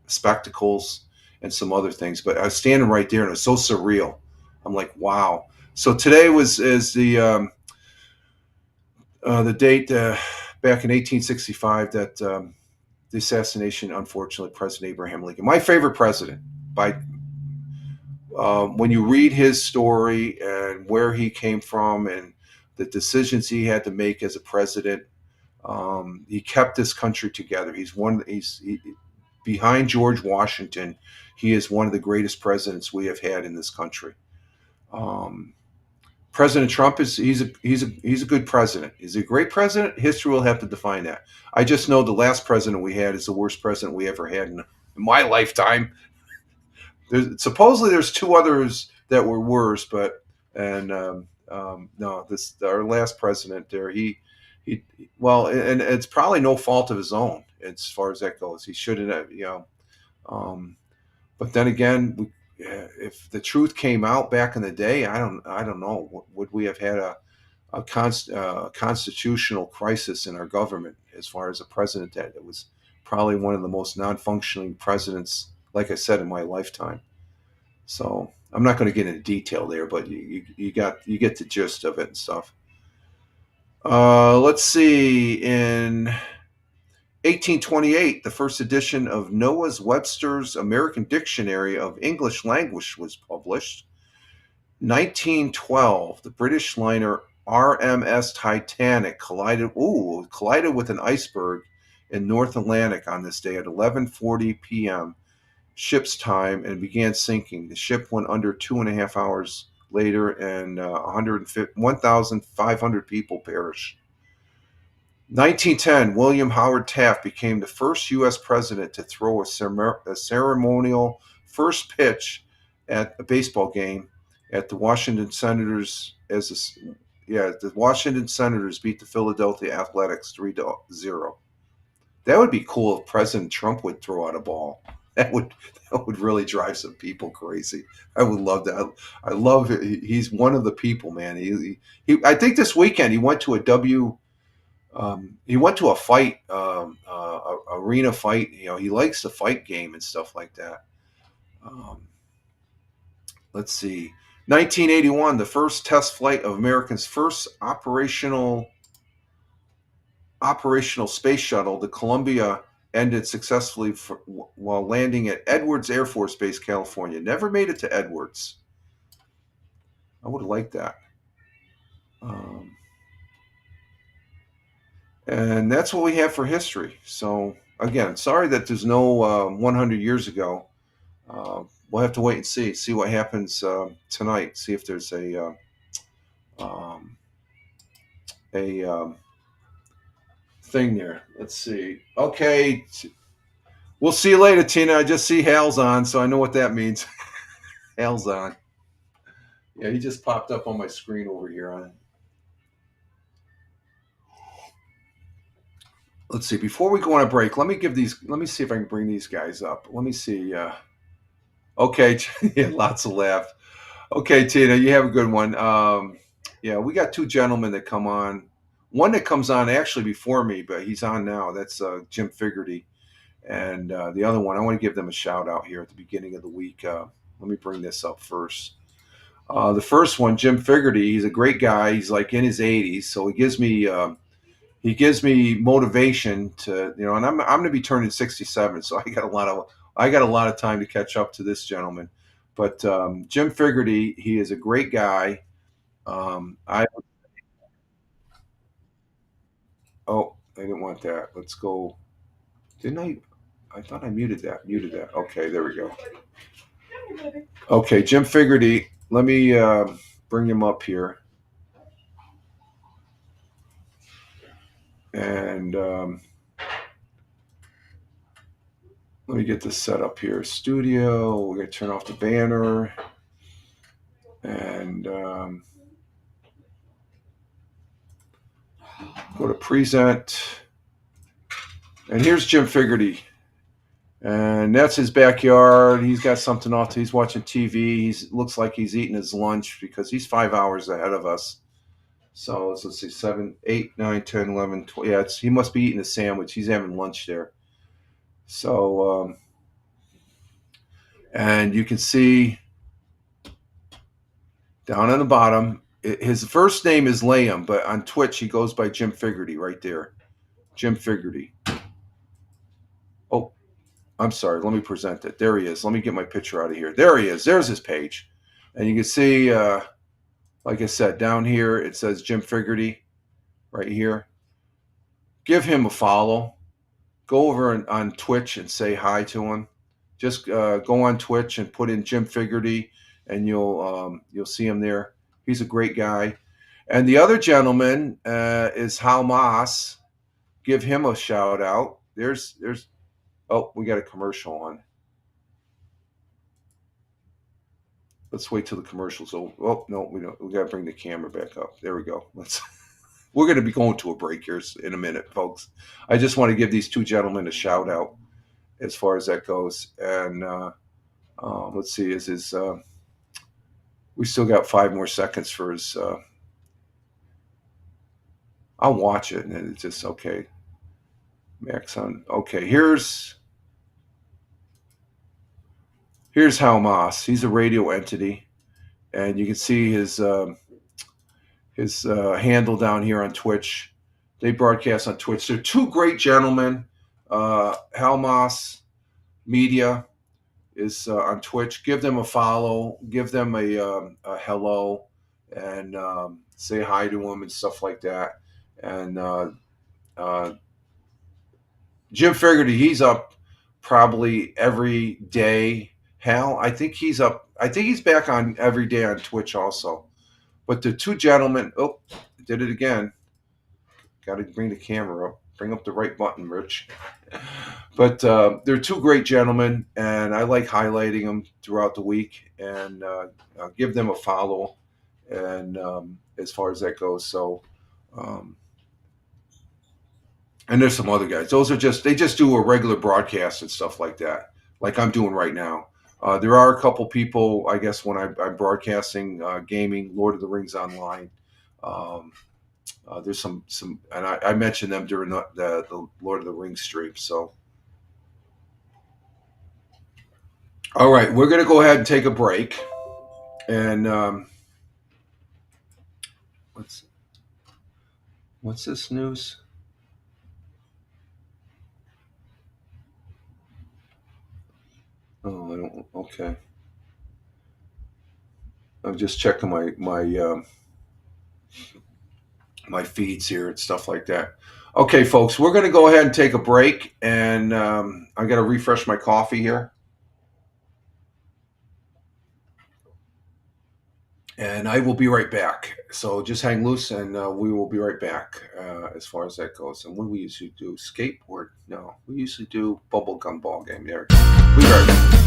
spectacles and some other things. But I was standing right there, and it was so surreal. I'm like, wow. So today is the date back in 1865 that the assassination, unfortunately, President Abraham Lincoln, my favorite president. When you read his story and where he came from and the decisions he had to make as a president, he kept this country together. Behind George Washington, he is one of the greatest presidents we have had in this country. President Trump he's a good president. Is he a great president? History will have to define that. I just know the last president we had is the worst president we ever had in my lifetime. Supposedly there's two others that were worse, no, our last president there, he well, and it's probably no fault of his own as far as that goes. He shouldn't have, but then again, if the truth came out back in the day, I don't know. Would we have had a constitutional crisis in our government as far as a president that it was probably one of the most non-functioning presidents, like I said, in my lifetime. So I'm not going to get into detail there, but you get the gist of it and stuff. Let's see. In 1828, the first edition of Noah Webster's American Dictionary of English Language was published. 1912, the British liner RMS Titanic collided with an iceberg in North Atlantic on this day at 11:40 p.m. ship's time and began sinking. The ship went under 2.5 hours later, and 1,500 people perished. 1910, William Howard Taft became the first U.S. president to throw a ceremonial first pitch at a baseball game at the Washington Senators. The Washington Senators beat the Philadelphia Athletics 3-0. That would be cool if President Trump would throw out a ball. That would really drive some people crazy. I would love that. I love it. He's one of the people, man. I think this weekend he went to a fight, arena fight. He likes the fight game and stuff like that. Um, let's see. 1981, the first test flight of America's first operational space shuttle, the Columbia, ended successfully while landing at Edwards Air Force Base, California. Never made it to Edwards. I would have liked that. Um, and that's what we have for history. So again, sorry that there's no 100 years ago. We'll have to wait and see what happens tonight. See if there's um, a thing there. Let's see. Okay, we'll see you later, Tina. I just see Hal's on, so I know what that means. Hal's on. Yeah, he just popped up on my screen over here. Let's see. Before we go on a break, let me see if I can bring these guys up. Let me see. Okay, yeah, lots of laugh. Okay, Tina, you have a good one. Yeah, we got two gentlemen that come on. One that comes on actually before me, but he's on now. That's Jim Figerty. And the other one, I want to give them a shout out here at the beginning of the week. Let me bring this up first. The first one, Jim Figerty, he's a great guy. He's like in his 80s, so he gives me motivation to, and I'm going to be turning 67, so I got a lot of time to catch up to this gentleman. But Jim Figerty, he is a great guy. I Oh, I didn't want that. Let's go. Didn't I? I thought I muted that. Muted that. Okay, there we go. Okay, Jim Figerty. Let me bring him up here, and let me get this set up here. Studio. We're gonna turn off the banner, and go to present. And here's Jim Figerty. And that's his backyard. He's got something off. He's watching TV. He looks like he's eating his lunch because he's 5 hours ahead of us. So let's see, 7, 8, 9, 10, 11, 12. Yeah, he must be eating a sandwich. He's having lunch there. So, and you can see down on the bottom, his first name is Liam, but on Twitch he goes by Jim Figerty right there. Jim Figerty. Oh, I'm sorry. Let me present it. There he is. Let me get my picture out of here. There he is. There's his page. And you can see, like I said, down here it says Jim Figerty right here. Give him a follow. Go over on Twitch and say hi to him. Just go on Twitch and put in Jim Figerty, and you'll see him there. He's a great guy. And the other gentleman is Hal Moss. Give him a shout out. There's Oh, we got a commercial on. Let's wait till the commercial's over. Oh no, we don't. We got to bring the camera back up. There we go. We're going to be going to a break here in a minute, folks. I just want to give these two gentlemen a shout out as far as that goes. And Let's see, is his? We still got 5 more seconds for his. I'll watch it, and it's just okay. Max on. Okay, here's Hamas. He's a radio entity, and you can see his handle down here on Twitch. They broadcast on Twitch. They're two great gentlemen. Halmas Media is on Twitch. Give them a follow. Give them a hello, and say hi to them and stuff like that. And Jim Fogarty, he's up probably every day. Hal, I think he's up. I think he's back on every day on Twitch also. But the two gentlemen, did it again. Got to bring the camera up. Bring up the right button, Rich. But they're two great gentlemen, and I like highlighting them throughout the week, and give them a follow. And as far as that goes, so and there's some other guys. Those are they just do a regular broadcast and stuff like that, like I'm doing right now. There are a couple people, I guess, when I'm broadcasting gaming, Lord of the Rings Online. There's some, and I mentioned them during the Lord of the Rings stream. So, all right, we're going to go ahead and take a break. And what's this news? Oh, I don't. Okay, I'm just checking my feeds here and stuff like that. Okay, folks, we're going to go ahead and take a break, and I'm going to refresh my coffee here. And I will be right back. So just hang loose, and we will be right back as far as that goes. And what do we usually do? Skateboard? No, we usually do bubblegum ball game. There. We'll be right back.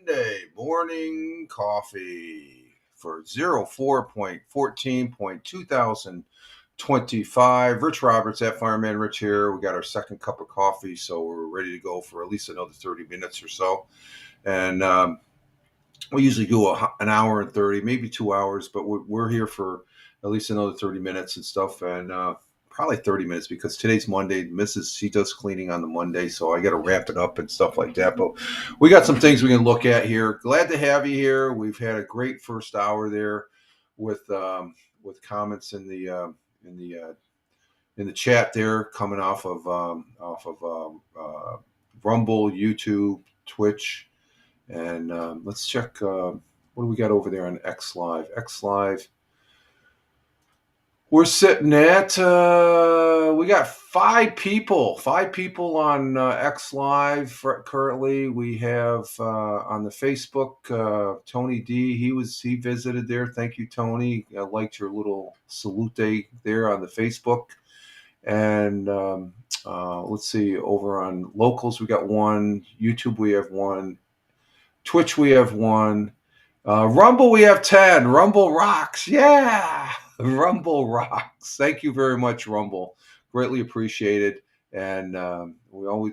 Monday morning coffee for 04.14.2025. Rich Roberts at Fireman Rich here. We got our second cup of coffee, so we're ready to go for at least another 30 minutes or so. And we usually do an hour and 30, maybe 2 hours, but we're here for at least another 30 minutes and stuff. And probably 30 minutes because today's Monday. Mrs. She does cleaning on the Monday, so I got to wrap it up and stuff like that. But we got some things we can look at here. Glad to have you here. We've had a great first hour there with comments in the chat there coming off of Rumble, YouTube, Twitch, and let's check what do we got over there on X Live. X Live. We're sitting at, we got five people on X Live currently. We have on the Facebook, Tony D. He visited there. Thank you, Tony. I liked your little salute there on the Facebook. And let's see, over on Locals, we got one. YouTube, we have one. Twitch, we have one. Rumble, we have 10. Rumble rocks. Yeah. Rumble rocks. Thank you very much, Rumble. Greatly appreciated. And we always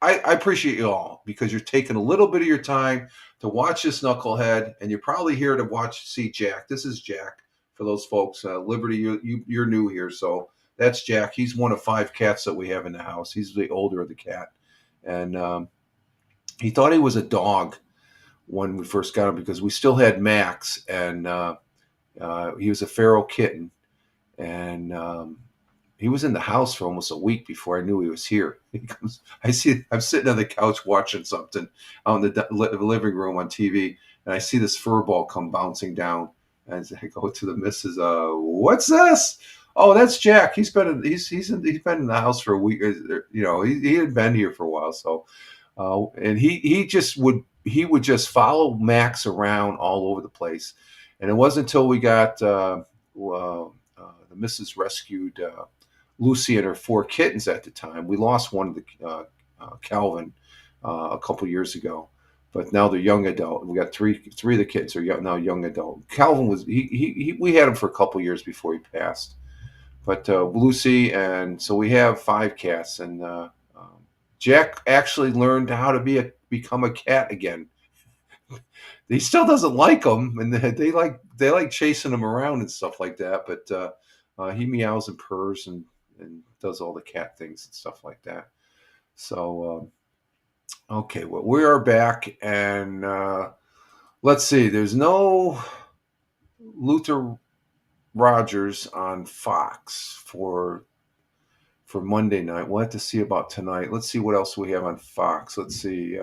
I appreciate you all because you're taking a little bit of your time to watch this knucklehead, and you're probably here to see Jack. This is Jack for those folks. Liberty, you're new here, so that's Jack. He's one of 5 cats that we have in the house. He's the older of the cat, and he thought he was a dog when we first got him because we still had Max, and he was a feral kitten, and he was in the house for almost a week before I knew he was here. I'm sitting on the couch watching something out in the living room on TV, and I see this fur ball come bouncing down, and I go to the missus, "What's this?" "Oh, that's Jack. He's been in the house for a week. He had been here for a while, so." And he would just follow Max around all over the place, and it wasn't until we got the missus rescued Lucy and her 4 kittens at the time. We lost one of the Calvin a couple years ago, but now they're young adult. We got three of the kittens are now young adult. Calvin was we had him for a couple years before he passed, but Lucy, and so we have 5 cats, and Jack actually learned how to become a cat again. He still doesn't like them, and they like chasing him around and stuff like that. But he meows and purrs and does all the cat things and stuff like that. So okay, well, we are back, and let's see. There's no Luther Rogers on Fox for Monday night. We'll have to see about tonight. Let's see what else we have on Fox. Let's see.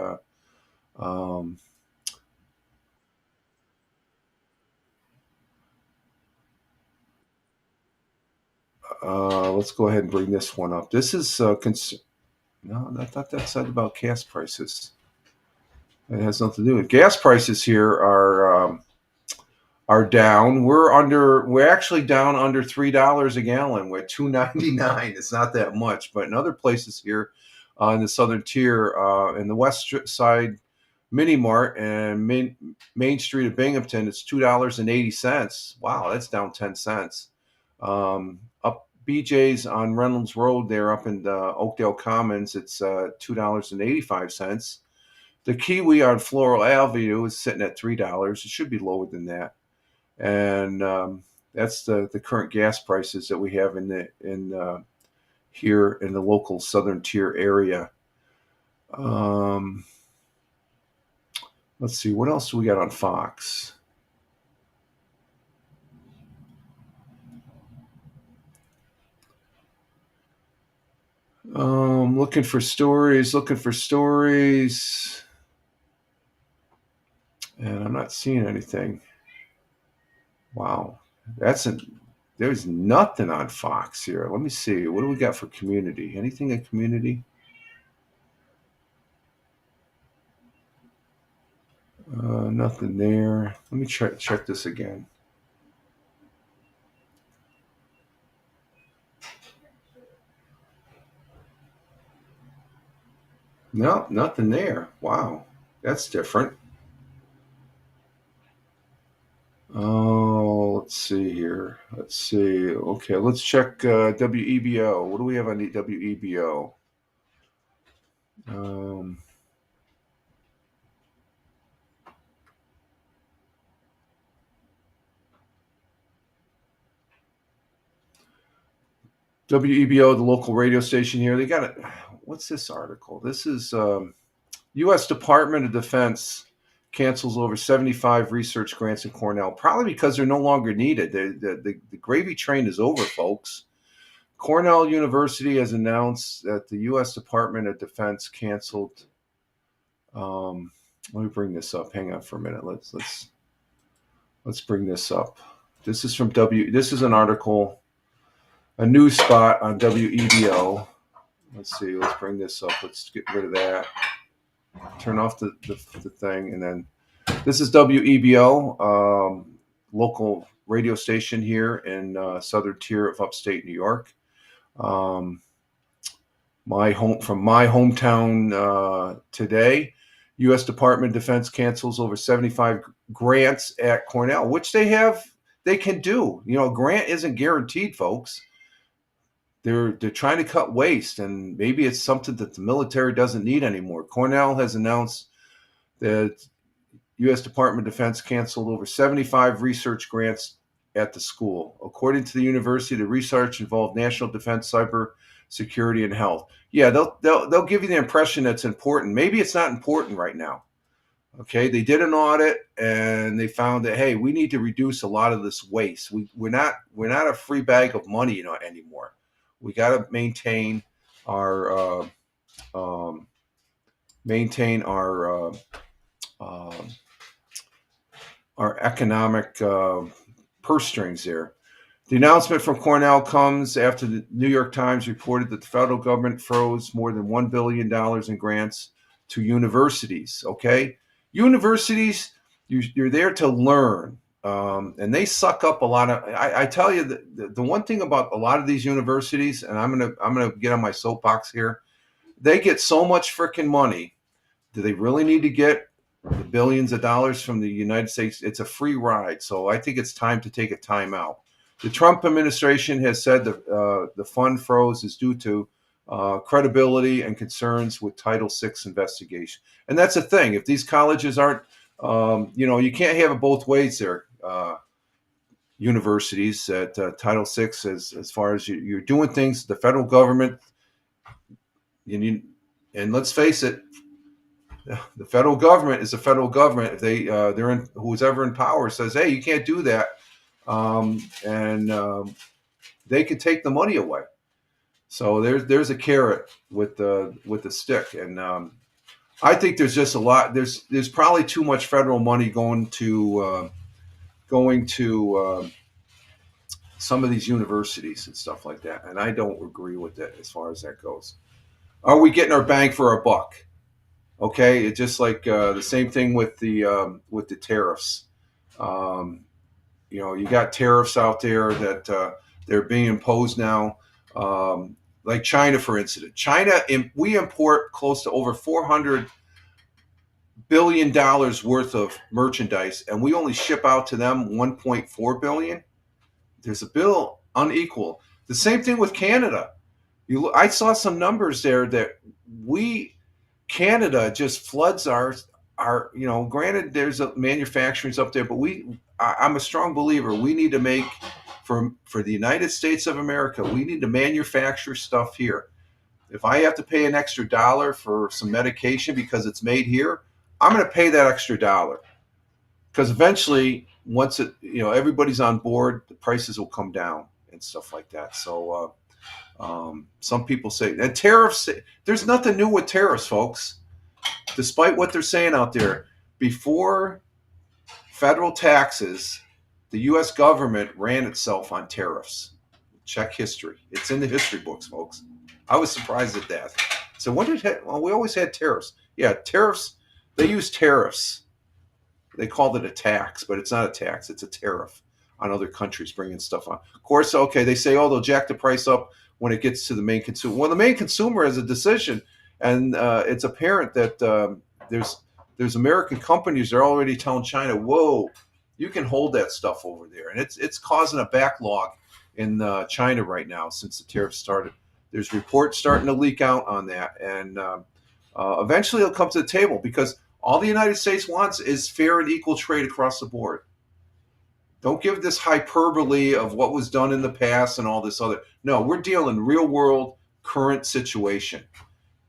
Let's go ahead and bring this one up. This is no, I thought that said about gas prices. It has nothing to do with gas prices. Here are down. We're actually down under $3 a gallon. We're at $2.99. It's not that much, but in other places here in the southern tier, in the west side, Mini Mart and Main Street of Binghamton, it's $2.80. Wow, that's down 10 cents. Up BJ's on Reynolds Road there, up in Oakdale Commons, it's $2.85. The Kiwi on Floral Avenue is sitting at $3. It should be lower than that. And that's the current gas prices that we have here in the local southern tier area. Let's see, what else do we got on Fox? Looking for stories, and I'm not seeing anything. Wow, there's nothing on Fox here. Let me see. What do we got for community? Anything in community? Nothing there. Let me check this again. No, nothing there. Wow. That's different. Oh, let's see here. Let's see. Okay, let's check WEBO. What do we have on the WEBO? Um, WEBO, the local radio station here. They got it. What's this article? This is U.S. Department of Defense cancels over 75 research grants in Cornell, probably because they're no longer needed. The gravy train is over, folks. Cornell University has announced that the U.S. Department of Defense canceled. Let me bring this up. Hang on for a minute. Let's bring this up. This is from This is an article, a news spot on WEBO. Let's see. Let's bring this up. Let's get rid of that. Turn off the thing, and then this is WEBO, local radio station here in southern tier of upstate New York. From my hometown today. U.S. Department of Defense cancels over 75 grants at Cornell, which they can do. You know, a grant isn't guaranteed, folks. They're trying to cut waste, and maybe it's something that the military doesn't need anymore. Cornell has announced that U.S. Department of Defense canceled over 75 research grants at the school. According to the university, the research involved national defense, cyber security, and health. Yeah, they'll give you the impression that's important. Maybe it's not important right now. Okay, they did an audit and they found that, hey, we need to reduce a lot of this waste. We're not a free bag of money, anymore. We got to maintain our maintain our economic purse strings there. The announcement from Cornell comes after the New York Times reported that the federal government froze more than $1 billion in grants to universities. Okay, universities, you're there to learn, and they suck up a lot of. I tell you, the one thing about a lot of these universities, and I'm gonna get on my soapbox here, they get so much freaking money. Do they really need to get the billions of dollars from the United States? It's a free ride, so I think it's time to take a time out. The Trump administration has said the fund froze is due to credibility and concerns with Title VI investigation. And that's the thing. If these colleges aren't, you can't have it both ways there. Universities at Title VI, as far as you're doing things, the federal government, and let's face it, the federal government is the federal government. If they're in, who's ever in power says, hey, you can't do that. They could take the money away. So there's a carrot with the stick, and I think there's just a lot. There's probably too much federal money going to some of these universities and stuff like that, and I don't agree with that as far as that goes. Are we getting our bang for our buck? Okay, it's just like the same thing with the tariffs. You got tariffs out there that they're being imposed now. Like China, for instance. We import close to over $400 billion worth of merchandise, and we only ship out to them $1.4 billion. There's a bill unequal. The same thing with Canada. I saw some numbers there that Canada just floods our. Granted, there's manufacturers up there, but I'm a strong believer. We need to make for the United States of America. We need to manufacture stuff here. If I have to pay an extra dollar for some medication because it's made here, I'm going to pay that extra dollar, because eventually, once everybody's on board, the prices will come down and stuff like that. So some people say, and tariffs. There's nothing new with tariffs, folks. Despite what they're saying out there, before federal taxes, the U.S. government ran itself on tariffs. Check history. It's in the history books, folks. I was surprised at that. So we always had tariffs. Yeah, tariffs. They use tariffs. They called it a tax, but it's not a tax. It's a tariff on other countries bringing stuff on. Of course, okay, they say, they'll jack the price up when it gets to the main consumer. Well, the main consumer has a decision, and it's apparent that there's there's American companies that are already telling China, whoa, you can hold that stuff over there. And it's causing a backlog in China right now since the tariffs started. There's reports starting to leak out on that. And eventually it'll come to the table because all the United States wants is fair and equal trade across the board. Don't give this hyperbole of what was done in the past and all this other. No, we're dealing real world, current situation.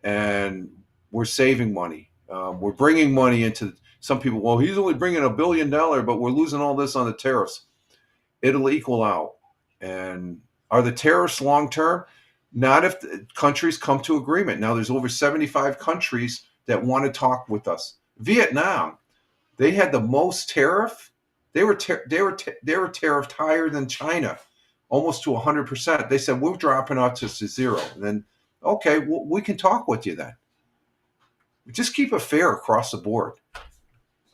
And we're saving money. We're bringing money into some people. Well, he's only bringing $1 billion, but we're losing all this on the tariffs. It'll equal out. And are the tariffs long term? Not if the countries come to agreement. Now, there's over 75 countries that want to talk with us. Vietnam, they had the most tariff. They were tariffed higher than China, almost to 100%. They said we're dropping out to zero. And then, okay, well, we can talk with you then. Just keep it fair across the board.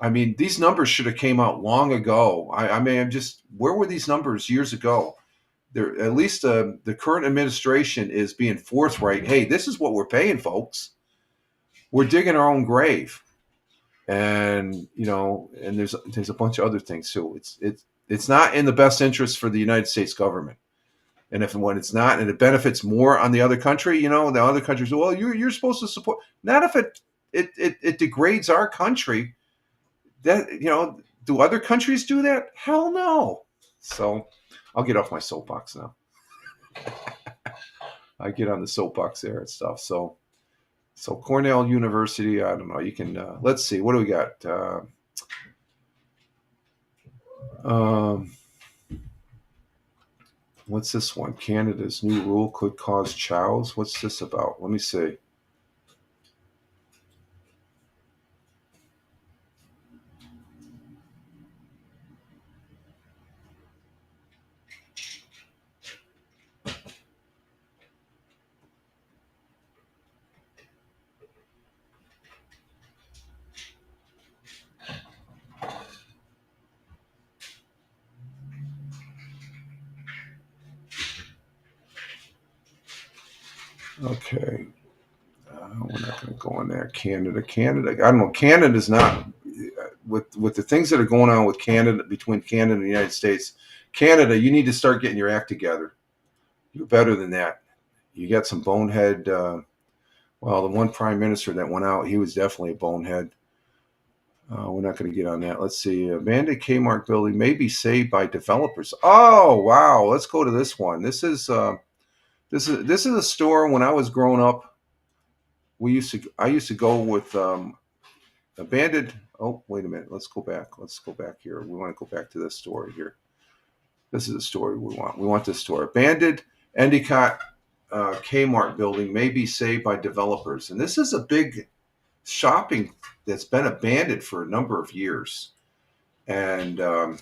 I mean, these numbers should have came out long ago. I mean, I'm just, where were these numbers years ago? There, at least the current administration is being forthright. Hey, this is what we're paying, folks. We're digging our own grave, and and there's a bunch of other things too. It's not in the best interest for the United States government. And when it's not, and it benefits more on the other country, the other countries, well, you're supposed to support. Not if it degrades our country. That do other countries do that? Hell no. So I'll get off my soapbox now. I get on the soapbox there and stuff. So Cornell University, I don't know. You can let's see. What do we got? What's this one? Canada's new rule could cause chows. What's this about? Let me see. Okay. We're not going to go on there. Canada. I don't know. Canada's not with the things that are going on with Canada, between Canada and the United States. Canada, you need to start getting your act together. You're better than that. You got some bonehead. The one prime minister that went out, he was definitely a bonehead. We're not going to get on that. Let's see. Abandoned Kmart building may be saved by developers. Oh, wow. Let's go to this one. This is a store when I was growing up. I used to go with abandoned. Oh, wait a minute. Let's go back here. We want to go back to this story here. This is the story we want. We want this story. Abandoned Endicott Kmart building may be saved by developers. And this is a big shopping that's been abandoned for a number of years. And let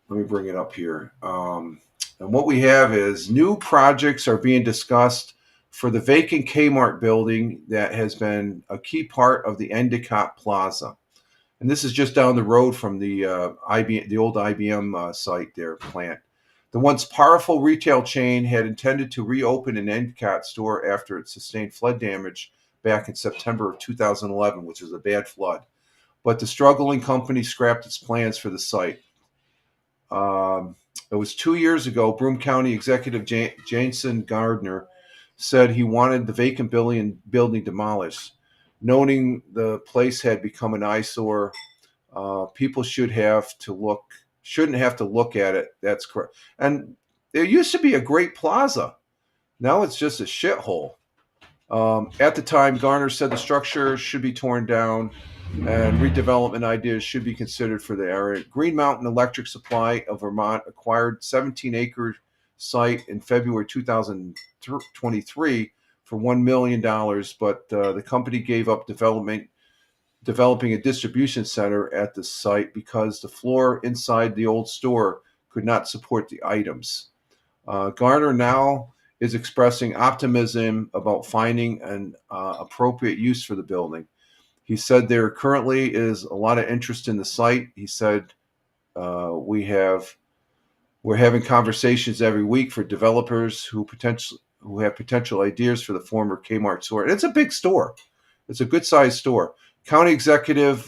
me bring it up here. And what we have is new projects are being discussed for the vacant Kmart building that has been a key part of the Endicott Plaza. And this is just down the road from the old IBM site there, plant. The once powerful retail chain had intended to reopen an Endicott store after it sustained flood damage back in September of 2011, which was a bad flood. But the struggling company scrapped its plans for the site. It was 2 years ago, Broome County Executive Jason Gardner said he wanted the vacant building demolished. Noting the place had become an eyesore, people shouldn't have to look at it. That's correct. And there used to be a great plaza. Now it's just a shithole. At the time, Garner said the structure should be torn down and redevelopment ideas should be considered for the area. Green Mountain Electric Supply of Vermont acquired 17-acre site in February 2023 for $1 million, but the company gave up developing a distribution center at the site because the floor inside the old store could not support the items. Garner now is expressing optimism about finding an appropriate use for the building. He said there currently is a lot of interest in the site. He said we're having conversations every week for developers who have potential ideas for the former Kmart store. And it's a big store. It's a good sized store. County executive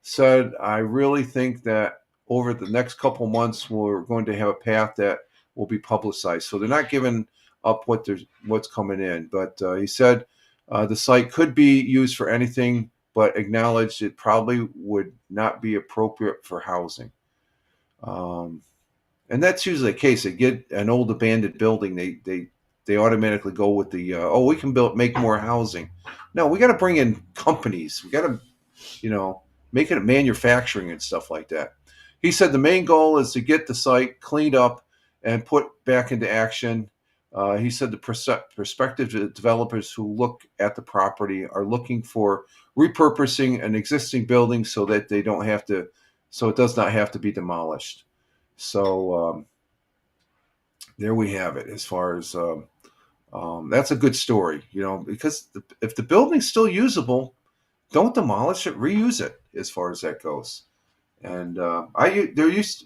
said, I really think that over the next couple months, we're going to have a path that will be publicized. So they're not giving up what's coming in. But he said the site could be used for anything, but acknowledged it probably would not be appropriate for housing. And that's usually the case. They get an old abandoned building, they automatically go with the we can make more housing. No, we got to bring in companies. We got to make it manufacturing and stuff like that. He said the main goal is to get the site cleaned up and put back into action. He said the prospective developers who look at the property are looking for repurposing an existing building so that it does not have to be demolished. So there we have it. As far as that's a good story, because if the building's still usable, don't demolish it, reuse it. As far as that goes, and there used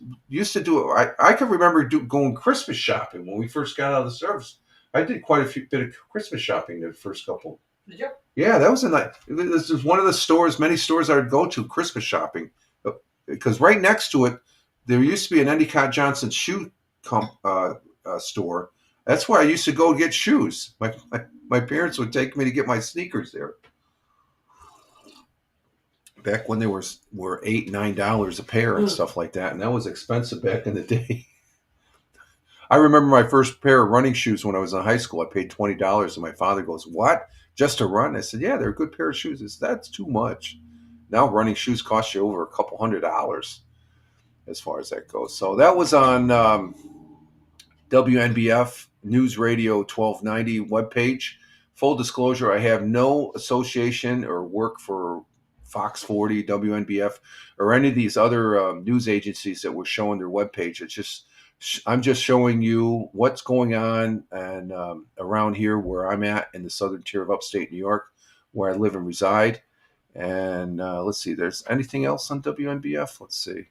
to do it. I can remember going Christmas shopping when we first got out of the service. I did quite a bit of Christmas shopping the first couple. Did you? Yeah, that was this is one of the many stores I would go to Christmas shopping, because right next to it there used to be an Endicott Johnson shoe store. That's where I used to go get shoes. My parents would take me to get my sneakers there. Back when they were $8, $9 a pair and stuff like that, and that was expensive back in the day. I remember my first pair of running shoes when I was in high school. I paid $20, and my father goes, "What? Just to run?" I said, "Yeah, they're a good pair of shoes." He said, "That's too much." Now running shoes cost you over a couple $100 as far as that goes. So that was on WNBF News Radio 1290 webpage. Full disclosure, I have no association or work for Fox 40, WNBF, or any of these other news agencies that were showing their webpage. It's just I'm just showing you what's going on and around here where I'm at in the southern tier of upstate New York, where I live and reside. And let's see, there's anything else on WNBF? Let's see.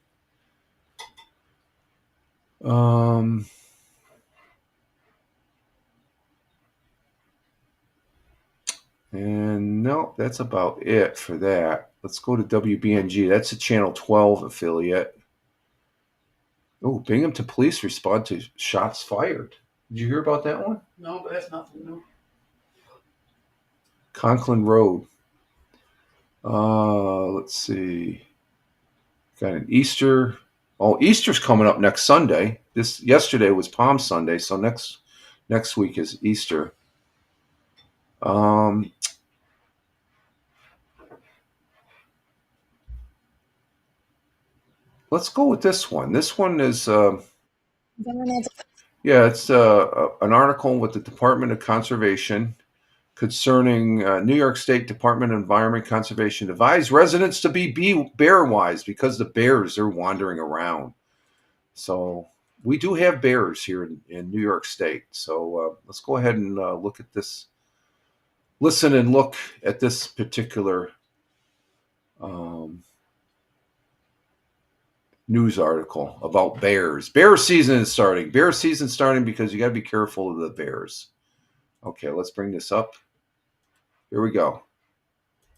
And no, that's about it for that. Let's go to WBNG. That's a Channel 12 affiliate. Oh, Binghamton police respond to shots fired. Did you hear about that one? No, but that's nothing new. Conklin Road. Let's see. Got an Easter. Oh, Easter's coming up next Sunday. Yesterday was Palm Sunday, so next week is Easter. Let's go with this one. This one is it's an article with the Department of Conservation concerning New York State Department of Environment Conservation advise residents to be bear wise because the bears are wandering around. So we do have bears here in New York State. So let's go ahead and look at this. Listen and look at this particular news article about bears. Bear season is starting. Bear season starting because you got to be careful of the bears. Okay, let's bring this up. Here we go.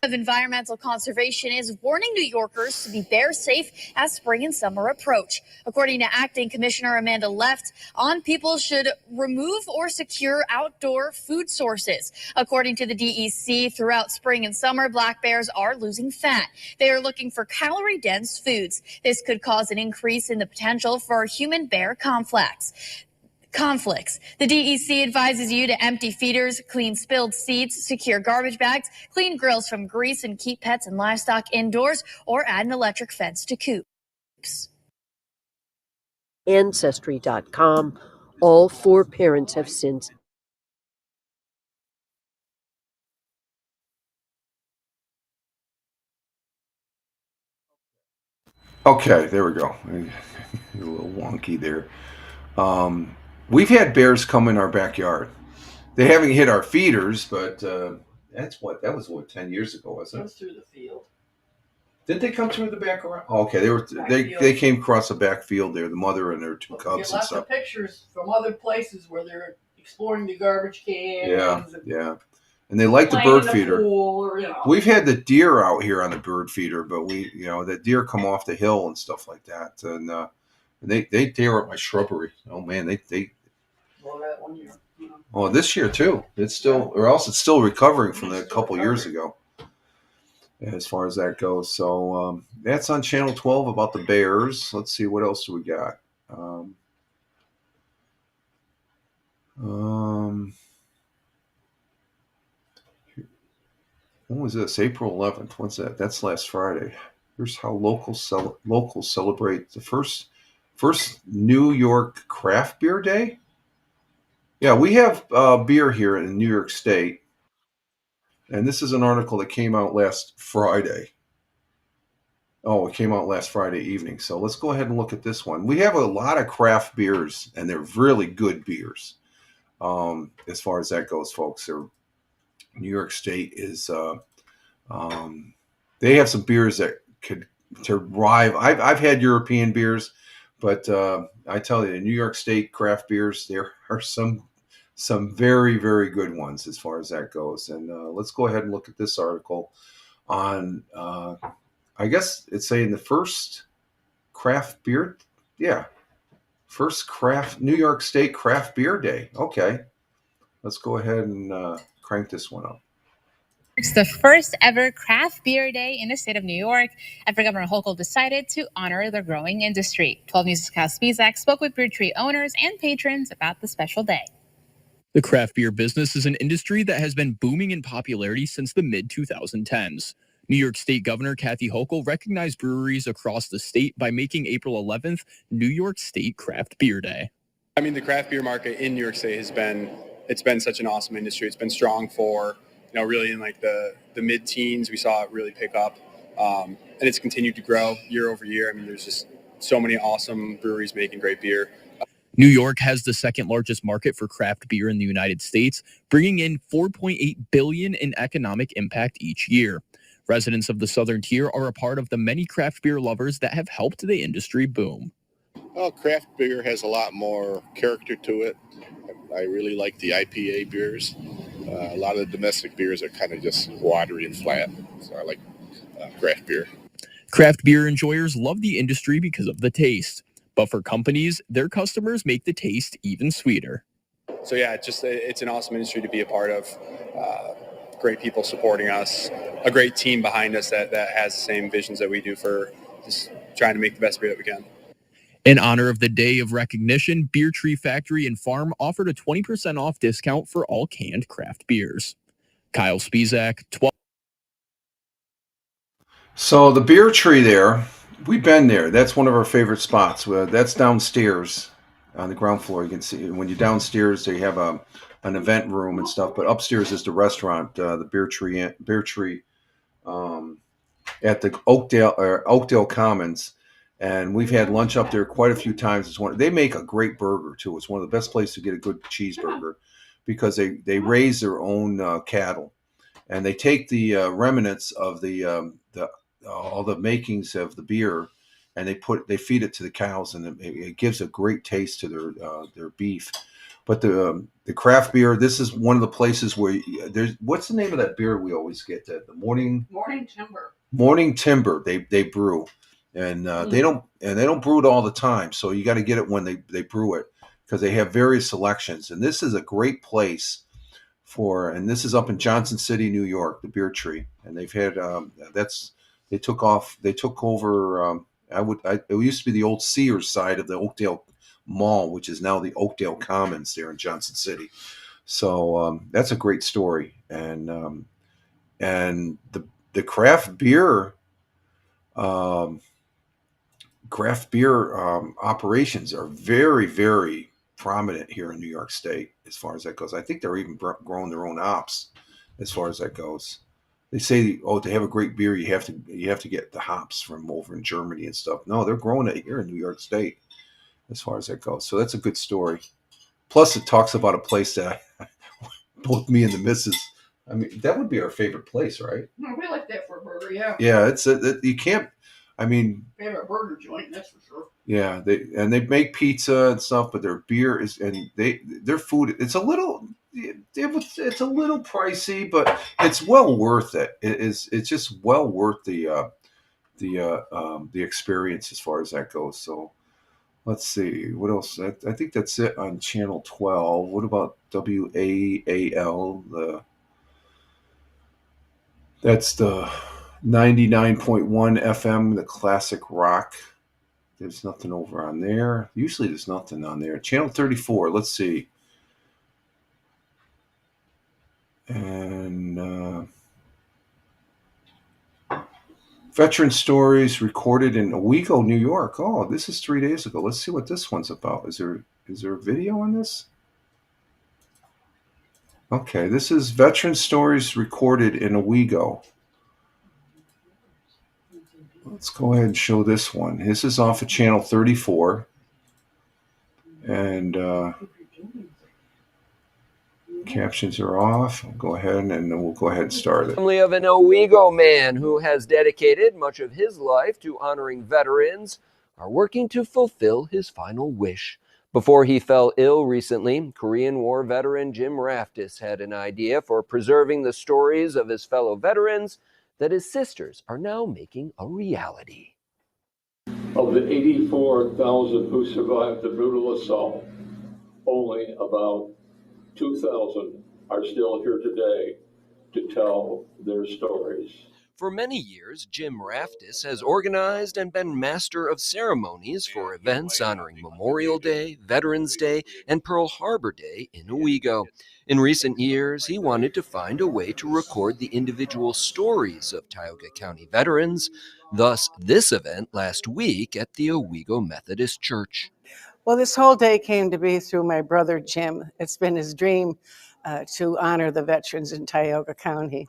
Of Environmental Conservation is warning New Yorkers to be bear safe as spring and summer approach. According to Acting Commissioner Amanda Left, people should remove or secure outdoor food sources. According to the DEC, throughout spring and summer, black bears are losing fat. They are looking for calorie-dense foods. This could cause an increase in the potential for human-bear conflicts. The DEC advises you to empty feeders, clean spilled seeds, secure garbage bags, clean grills from grease, and keep pets and livestock indoors, or add an electric fence to coops. Ancestry.com. All 4 parents have since. Okay, there we go. A little wonky there. We've had bears come in our backyard. They haven't hit our feeders, but that was 10 years ago, wasn't it? It was through the field. Did they come through the back around? Oh, okay, they came across the back field there, the mother and her 2 cubs and Get lots stuff. of pictures from other places where they're exploring the garbage cans. Yeah. and they like the Playing bird in the feeder. pool or, you know. We've had the deer out here on the bird feeder, but the deer come off the hill and stuff like that, and they tear up my shrubbery. Oh man, they Well, that one year, you know. oh, this year too. It's still, or else it's still recovering from a couple years ago, as far as that goes. So that's on Channel 12 about the Bears. Let's see, what else do we got? When was this? April 11th. What's that? That's last Friday. Here's how locals celebrate the first New York Craft Beer Day. Yeah, we have beer here in New York State, and this is an article that came out last Friday. Oh, it came out last Friday evening. So let's go ahead and look at this one. We have a lot of craft beers, and they're really good beers. As far as that goes, folks, New York State is they have some beers that could rival. I've had European beers, but I tell you, the New York State craft beers, there are some very, very good ones as far as that goes. And let's go ahead and look at this article on. I guess it's saying the first craft beer, first New York State Craft Beer Day. Okay, let's go ahead and crank this one up. It's the first ever craft beer day in the state of New York after Governor Hochul decided to honor the growing industry. 12 News' Kyle Spizak spoke with Beer Tree owners and patrons about the special day. The craft beer business is an industry that has been booming in popularity since the mid-2010s. New York State Governor Kathy Hochul recognized breweries across the state by making April 11th New York State Craft Beer Day. I mean, the craft beer market in New York State it's been such an awesome industry. It's been strong for, really in like the mid-teens, we saw it really pick up. And it's continued to grow year over year. I mean, there's just so many awesome breweries making great beer. New York has the second largest market for craft beer in the United States, bringing in $4.8 billion in economic impact each year. Residents of the Southern Tier are a part of the many craft beer lovers that have helped the industry boom. Well, craft beer has a lot more character to it. I really like the IPA beers. A lot of the domestic beers are kind of just watery and flat, so I like craft beer. Craft beer enjoyers love the industry because of the taste. But for companies, their customers make the taste even sweeter. So yeah, it's an awesome industry to be a part of. Great people supporting us, a great team behind us that has the same visions that we do for just trying to make the best beer that we can. In honor of the Day of Recognition, Beer Tree Factory and Farm offered a 20% off discount for all canned craft beers. Kyle Spizak, 12. So the Beer Tree there, we've been there. That's one of our favorite spots. That's downstairs on the ground floor. You can see when you're downstairs, they have an event room and stuff, but upstairs is the restaurant, the Beer Tree at the Oakdale Commons, and we've had lunch up there quite a few times. They make a great burger too. It's one of the best places to get a good cheeseburger because they raise their own cattle, and they take the remnants of all the makings of the beer, and they feed it to the cows, and it gives a great taste to their beef. But the craft beer, this is one of the places where there's, what's the name of that beer we always get? The Morning Timber. Morning Timber. They brew, and they don't brew it all the time. So you got to get it when they brew it because they have various selections. And this is a great place and this is up in Johnson City, New York, the Beer Tree, and they've had they took over. It used to be the old Sears side of the Oakdale Mall, which is now the Oakdale Commons there in Johnson City. So that's a great story, and the craft beer operations are very, very prominent here in New York State as far as that goes. I think they're even growing their own hops as far as that goes. They say, to have a great beer, you have to get the hops from over in Germany and stuff. No, they're growing it here in New York State as far as that goes. So that's a good story. Plus, it talks about a place that both me and the missus, I mean, that would be our favorite place, right? We like that for a burger, yeah. Yeah, you can't, I mean. Favorite burger joint, that's for sure. Yeah, they make pizza and stuff, but their beer is, and their food, it's a little, it's a little pricey, but it's well worth it. It's just well worth the experience as far as that goes. So let's see what else. I think that's it on channel 12. What about WAAL? That's the 99.1 FM, the classic rock. There's nothing over on there. Usually there's nothing on there. Channel 34, let's see. And veteran stories recorded in Owego, New York. Oh, this is 3 days ago. Let's see what this one's about. Is there a video on this? Okay, this is veteran stories recorded in Owego. Let's go ahead and show this one. This is off of channel 34. And captions are off. I'll go ahead and then we'll go ahead and start it. Family of an Owego man who has dedicated much of his life to honoring veterans are working to fulfill his final wish. Before he fell ill recently, Korean War veteran Jim Raftis had an idea for preserving the stories of his fellow veterans that his sisters are now making a reality. Of the 84,000 who survived the brutal assault, only about 2,000 are still here today to tell their stories. For many years, Jim Raftis has organized and been master of ceremonies for events honoring Memorial Day, Veterans Day, and Pearl Harbor Day in Owego. In recent years, he wanted to find a way to record the individual stories of Tioga County veterans, thus this event last week at the Owego Methodist Church. Well, this whole day came to be through my brother, Jim. It's been his dream to honor the veterans in Tioga County.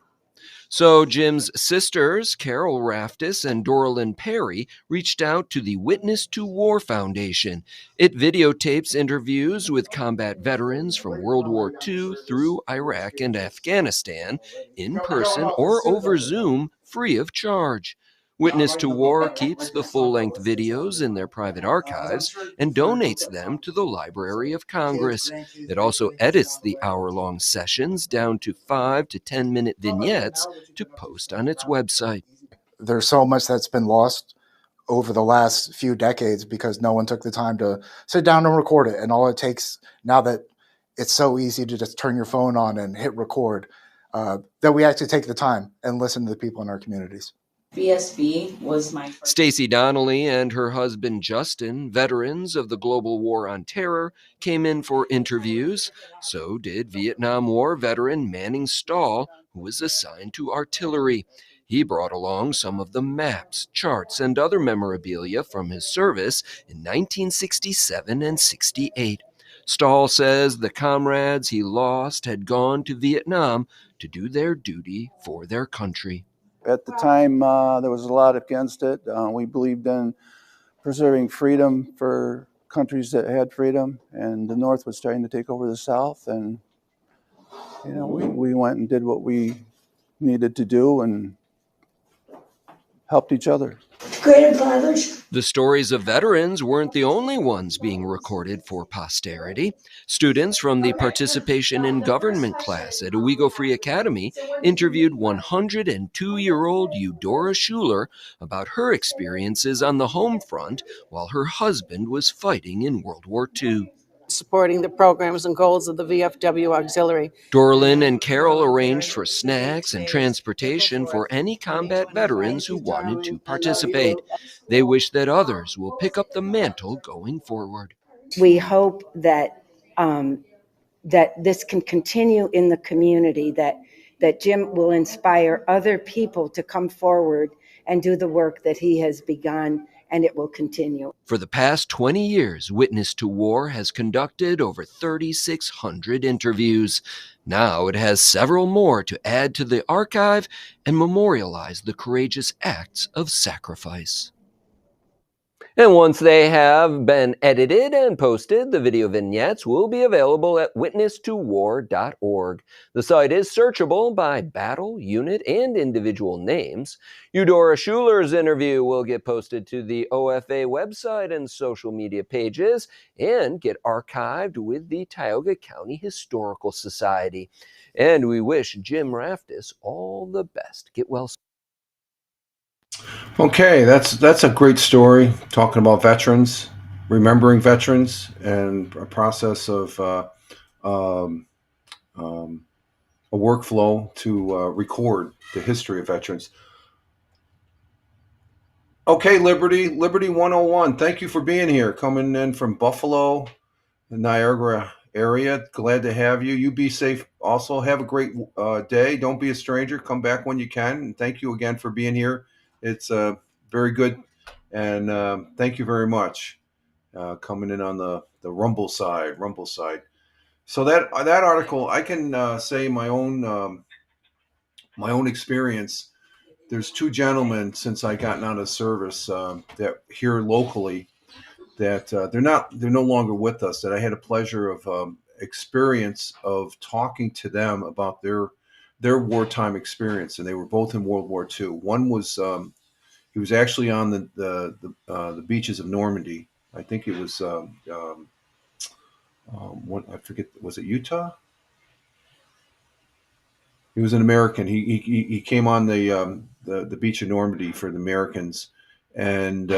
So Jim's sisters, Carol Raftis and Doralyn Perry, reached out to the Witness to War Foundation. It videotapes interviews with combat veterans from World War II through Iraq and Afghanistan, in person or over Zoom, free of charge. Witness to War keeps the full-length videos in their private archives and donates them to the Library of Congress. It also edits the hour-long sessions down to 5 to 10-minute vignettes to post on its website. There's so much that's been lost over the last few decades because no one took the time to sit down and record it. And all it takes now that it's so easy to just turn your phone on and hit record, that we actually take the time and listen to the people in our communities. VSV was my first. Stacey Donnelly and her husband Justin, veterans of the Global War on Terror, came in for interviews. So did Vietnam War veteran Manning Stahl, who was assigned to artillery. He brought along some of the maps, charts, and other memorabilia from his service in 1967 and 68. Stahl says the comrades he lost had gone to Vietnam to do their duty for their country. At the time, there was a lot against it. We believed in preserving freedom for countries that had freedom, and the North was trying to take over the South. And we went and did what we needed to do and helped each other. The stories of veterans weren't the only ones being recorded for posterity. Students from the Participation in Government class at Owego Free Academy interviewed 102-year-old Eudora Schuler about her experiences on the home front while her husband was fighting in World War II. Supporting the programs and goals of the VFW Auxiliary. Doralyn and Carol arranged for snacks and transportation for any combat veterans who wanted to participate. They wish that others will pick up the mantle going forward. We hope that that this can continue in the community, that Jim will inspire other people to come forward and do the work that he has begun, and it will continue. For the past 20 years, Witness to War has conducted over 3,600 interviews. Now it has several more to add to the archive and memorialize the courageous acts of sacrifice. And once they have been edited and posted, the video vignettes will be available at witnesstowar.org. The site is searchable by battle, unit, and individual names. Eudora Schuler's interview will get posted to the OFA website and social media pages and get archived with the Tioga County Historical Society. And we wish Jim Raftis all the best. Get well soon. Okay, that's a great story, talking about veterans, remembering veterans, and a process of a workflow to record the history of veterans. Okay, Liberty 101, thank you for being here, coming in from Buffalo, the Niagara area. Glad to have you. You be safe also. Have a great day. Don't be a stranger. Come back when you can. And thank you again for being here. It's very good. And thank you very much coming in on the Rumble side. So that article, I can say my own experience. There's two gentlemen since I gotten out of service that here locally that they're no longer with us, that I had a pleasure of experience of talking to them about their wartime experience. And they were both in World War II. One was he was actually on the beaches of Normandy. I think it was what, I forget, was it Utah? He was an American. He came on the beach of Normandy for the Americans, and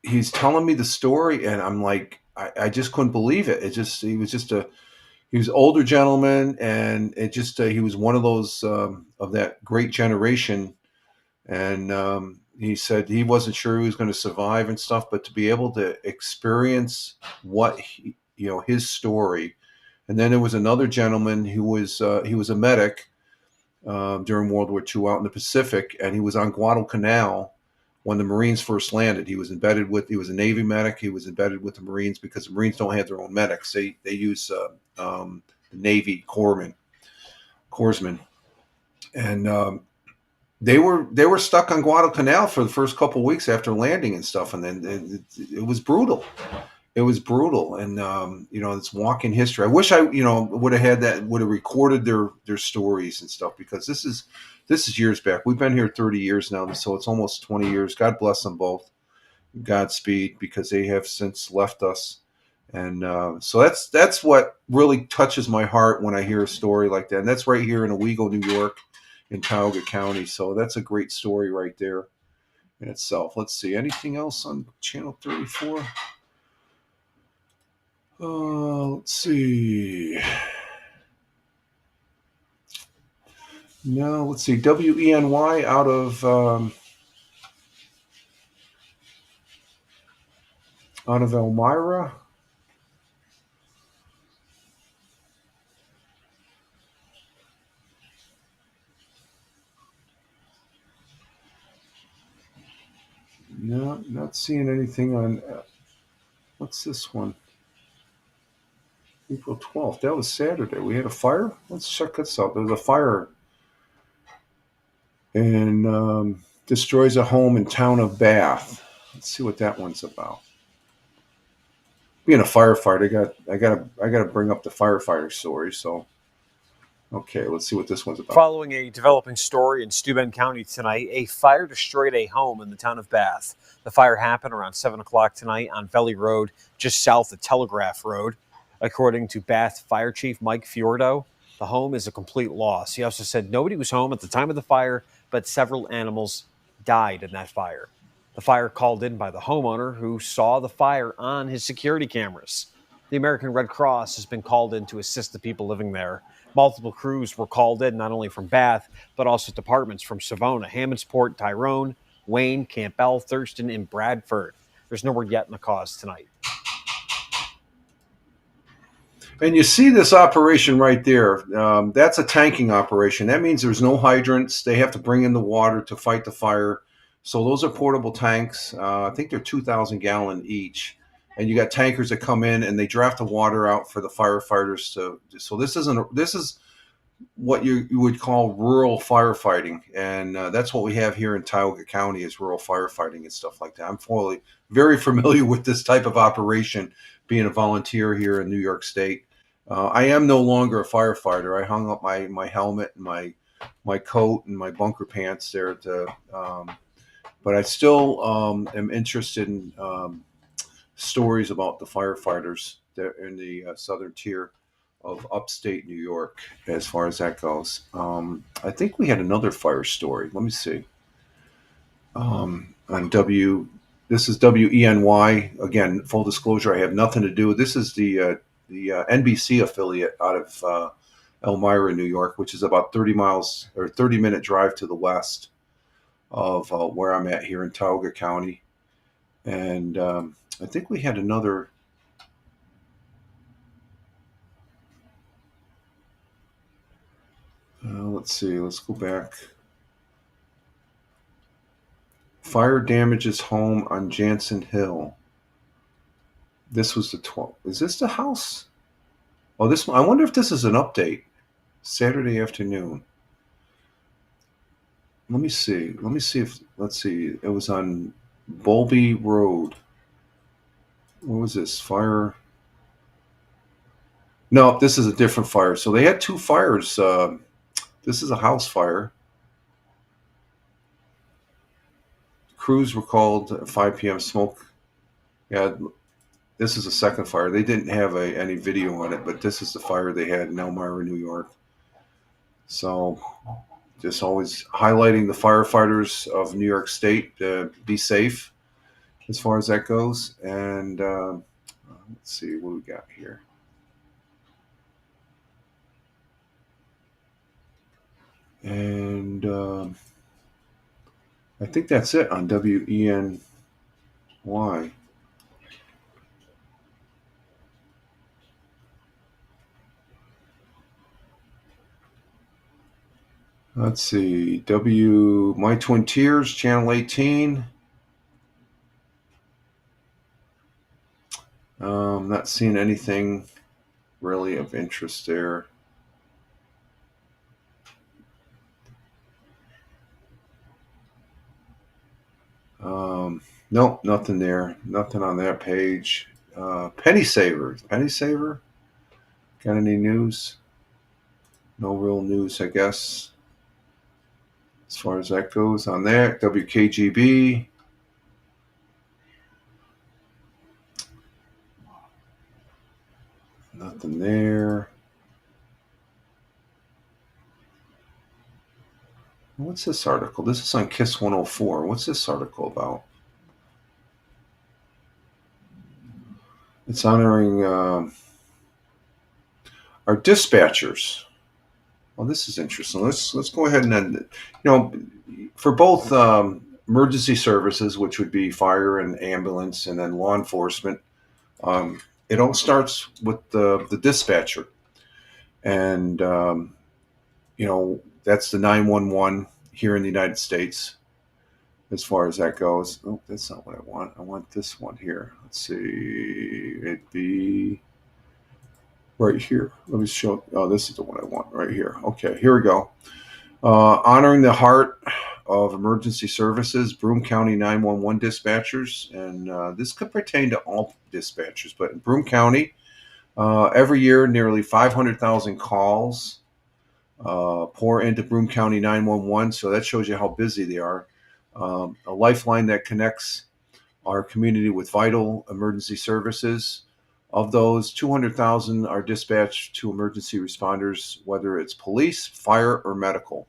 he's telling me the story, and I'm like, I just couldn't believe it. He was an older gentleman, and it just he was one of those of that great generation, and he said he wasn't sure he was going to survive and stuff, but to be able to experience what his story. And then there was another gentleman who was he was a medic during World War II out in the Pacific, and he was on Guadalcanal when the Marines first landed. He was a Navy medic. He was embedded with the Marines because the Marines don't have their own medics. They use the Navy corpsmen, and they were stuck on Guadalcanal for the first couple of weeks after landing and stuff, and then it was brutal. It was brutal, and it's walking history. I wish I would have recorded their stories and stuff, because this is years back. We've been here 30 years now, so it's almost 20 years. God bless them both. Godspeed, because they have since left us. And so that's what really touches my heart when I hear a story like that. And that's right here in Owego, New York, in Tioga County. So that's a great story right there in itself. Let's see. Anything else on Channel 34? Let's see. No, let's see. WENY out of Elmira. No, not seeing anything on. What's this one? April 12th. That was Saturday. We had a fire. Let's check this out. There was a fire and destroys a home in town of Bath. Let's see what that one's about. Being a firefighter, I gotta bring up the firefighter story. So, okay, let's see what this one's about. Following a developing story in Steuben County tonight, a fire destroyed a home in the town of Bath. The fire happened around 7 o'clock tonight on Valley Road, just south of Telegraph Road. According to Bath Fire Chief Mike Fiordo, the home is a complete loss. He also said nobody was home at the time of the fire, but several animals died in that fire. The fire called in by the homeowner, who saw the fire on his security cameras. The American Red Cross has been called in to assist the people living there. Multiple crews were called in, not only from Bath, but also departments from Savona, Hammondsport, Tyrone, Wayne, Campbell, Thurston, and Bradford. There's no word yet in the cause tonight. And you see this operation right there. That's a tanking operation. That means there's no hydrants. They have to bring in the water to fight the fire. So those are portable tanks. I think they're 2,000 gallon each. And you got tankers that come in and they draft the water out for the firefighters to. So this is what you would call rural firefighting, and that's what we have here in Tioga County is rural firefighting and stuff like that. I'm very familiar with this type of operation, being a volunteer here in New York State. I am no longer a firefighter. I hung up my helmet and my coat and my bunker pants there but I still am interested in stories about the firefighters that in the southern tier of upstate New York, as far as that goes. I think we had another fire story. Let me see. On this is WENY. Again, full disclosure, I have nothing to do with this. Is the NBC affiliate out of Elmira, New York, which is about 30 miles or 30-minute drive to the west of where I'm at here in Tioga County. And I think we had another. Let's see. Let's go back. Fire damages home on Jansen Hill. This was the 12th. Is this the house? Oh, this one. I wonder if this is an update. Saturday afternoon. Let me see. Let's see. It was on Bowlby Road. What was this? Fire. No, this is a different fire. So they had two fires. This is a house fire. Crews were called at 5 p.m. Smoke. Yeah, this is a second fire. They didn't have any video on it, but this is the fire they had in Elmira, New York. So just always highlighting the firefighters of New York State. Be safe as far as that goes. And let's see what we got here. And I think that's it on WENY. Let's see. My Twin Tiers, Channel 18. Not seeing anything really of interest there. Nope, nothing there. Nothing on that page. Penny Saver. Penny Saver? Got any news? No real news, I guess. As far as that goes on that. WKGB. Nothing there. What's this article? This is on KISS 104. What's this article about? It's honoring our dispatchers. Well, this is interesting. Let's go ahead and end it. For both emergency services, which would be fire and ambulance, and then law enforcement, it all starts with the dispatcher, and that's the 911 here in the United States. As far as that goes, oh, that's not what I want. I want this one here. Let's see. It'd be right here. Let me show. Oh, this is the one I want right here. Okay, here we go. Honoring the heart of emergency services, Broome County 911 dispatchers, and this could pertain to all dispatchers. But in Broome County, every year, nearly 500,000 calls pour into Broome County 911. So that shows you how busy they are. A lifeline that connects our community with vital emergency services. Of those, 200,000 are dispatched to emergency responders, whether it's police, fire, or medical.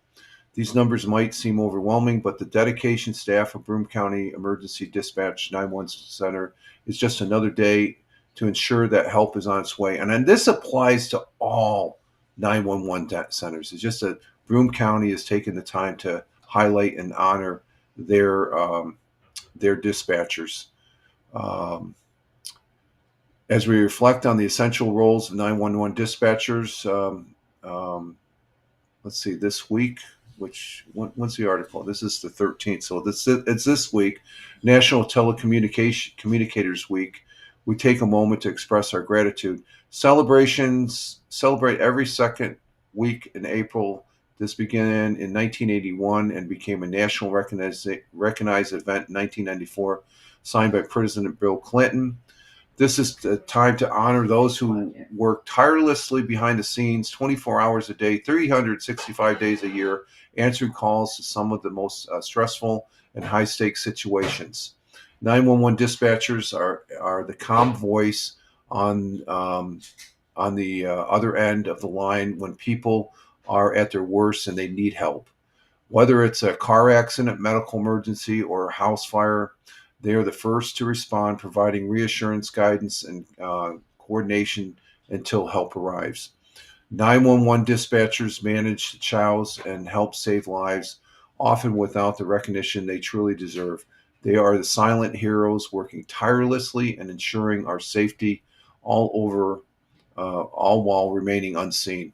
These numbers might seem overwhelming, but the dedication staff of Broome County Emergency Dispatch 911 Center is just another day to ensure that help is on its way. And then this applies to all 911 centers. It's just that Broome County has taken the time to highlight and honor their dispatchers. As we reflect on the essential roles of 911 dispatchers, let's see, this week, when's the article? This is the 13th, so it's this week, National Telecommunicators Week. We take a moment to express our gratitude. Celebrate every second week in April. This began in 1981 and became a national recognized event in 1994, signed by President Bill Clinton. This is the time to honor those who work tirelessly behind the scenes 24 hours a day, 365 days a year, answering calls to some of the most stressful and high-stakes situations. 911 dispatchers are the calm voice on the other end of the line when people are at their worst and they need help. Whether it's a car accident, medical emergency, or a house fire, they are the first to respond, providing reassurance, guidance, and coordination until help arrives. 911 dispatchers manage the chows and help save lives, often without the recognition they truly deserve. They are the silent heroes working tirelessly and ensuring our safety all while remaining unseen.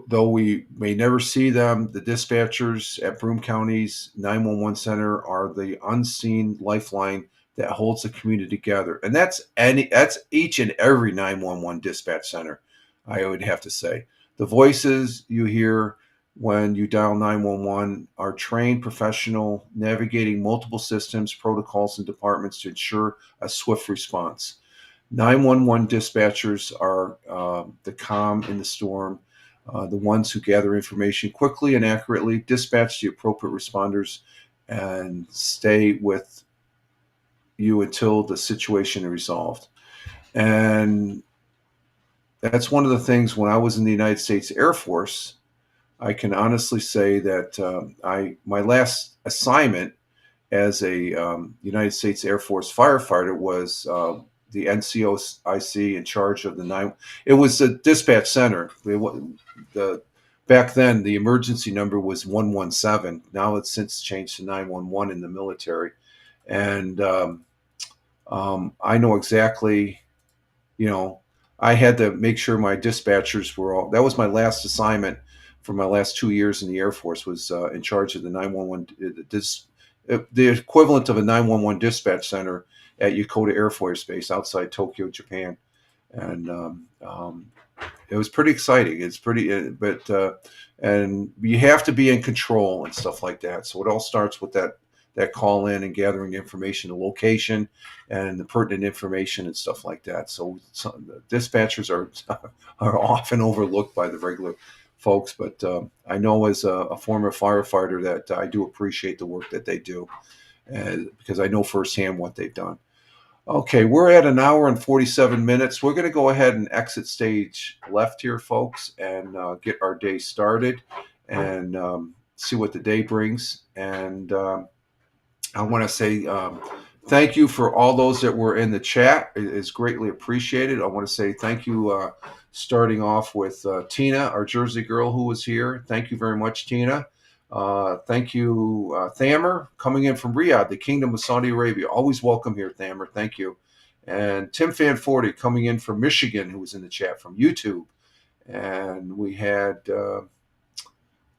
Though we may never see them, the dispatchers at Broome County's 911 Center are the unseen lifeline that holds the community together. And that's each and every 911 dispatch center, I would have to say. The voices you hear when you dial 911 are trained professional, navigating multiple systems, protocols, and departments to ensure a swift response. 911 dispatchers are the calm in the storm, the ones who gather information quickly and accurately, dispatch the appropriate responders, and stay with you until the situation is resolved. And that's one of the things when I was in the United States Air Force, I can honestly say that my last assignment as a United States Air Force firefighter was the NCOIC in charge of it was a dispatch center. Back then, the emergency number was 117. Now it's since changed to 911 in the military. And I know exactly, I had to make sure my dispatchers were that was my last assignment for my last 2 years in the Air Force, was in charge of the 911, the equivalent of a 911 dispatch center at Yokota Air Force Base outside Tokyo, Japan. And it was pretty exciting. It's pretty, and you have to be in control and stuff like that. So it all starts with that call in and gathering information, the location and the pertinent information and stuff like that. So the dispatchers are often overlooked by the regular folks, but I know as a former firefighter that I do appreciate the work that they do, because I know firsthand what they've done. Okay, we're at 1 hour and 47 minutes. We're going to go ahead and exit stage left here, folks, and get our day started and see what the day brings. And I want to say thank you for all those that were in the chat. It is greatly appreciated. I want to say thank you, starting off with Tina, our Jersey girl who was here. Thank you very much, Tina. Thank you, Thamer, coming in from Riyadh, the Kingdom of Saudi Arabia. Always welcome here, Thamer. Thank you. And Tim Fanforty coming in from Michigan, who was in the chat from YouTube. And we had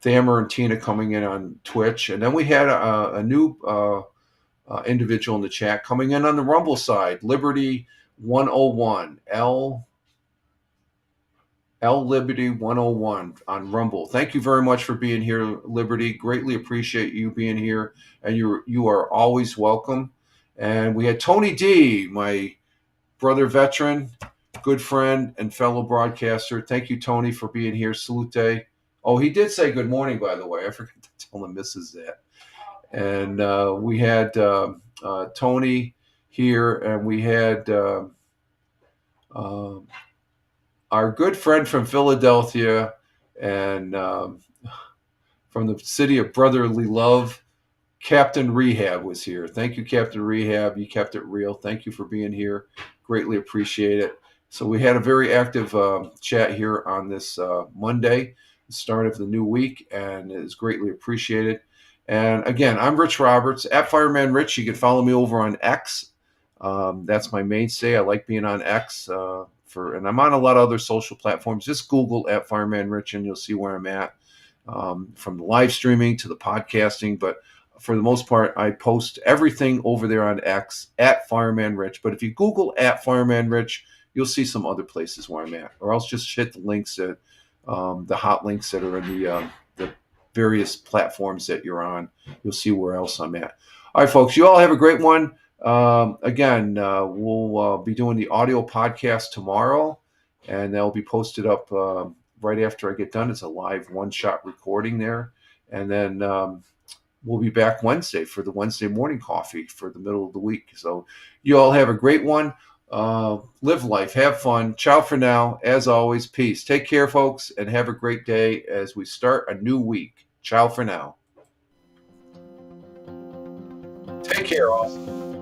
Thamer and Tina coming in on Twitch. And then we had a new individual in the chat coming in on the Rumble side, Liberty 101, L Liberty 101 on Rumble. Thank you very much for being here, Liberty. Greatly appreciate you being here, and you are always welcome. And we had Tony D, my brother veteran, good friend, and fellow broadcaster. Thank you, Tony, for being here. Salute. Oh, he did say good morning, by the way. I forgot to tell the missus that. And we had Tony here, and we had our good friend from Philadelphia and from the city of brotherly love, Captain Rehab was here. Thank you, Captain Rehab. You kept it real. Thank you for being here. Greatly appreciate it. So we had a very active chat here on this Monday, the start of the new week, and it is greatly appreciated. And again, I'm Rich Roberts, at Fireman Rich. You can follow me over on X. That's my mainstay. I like being on X. And I'm on a lot of other social platforms. Just Google at Fireman Rich and you'll see where I'm at, from the live streaming to the podcasting. But for the most part, I post everything over there on X at Fireman Rich. But if you Google at Fireman Rich, you'll see some other places where I'm at, or else just hit the links that the hot links that are in the various platforms that you're on. You'll see where else I'm at. All right, folks, you all have a great one. Again, we'll be doing the audio podcast tomorrow, and they'll be posted up right after I get done. It's a live one-shot recording there. And then we'll be back Wednesday for the Wednesday morning coffee for the middle of the week. So you all have a great one. Live life, have fun. Ciao for now. As always, peace. Take care, folks, and have a great day as we start a new week. Ciao for now. Take care, all.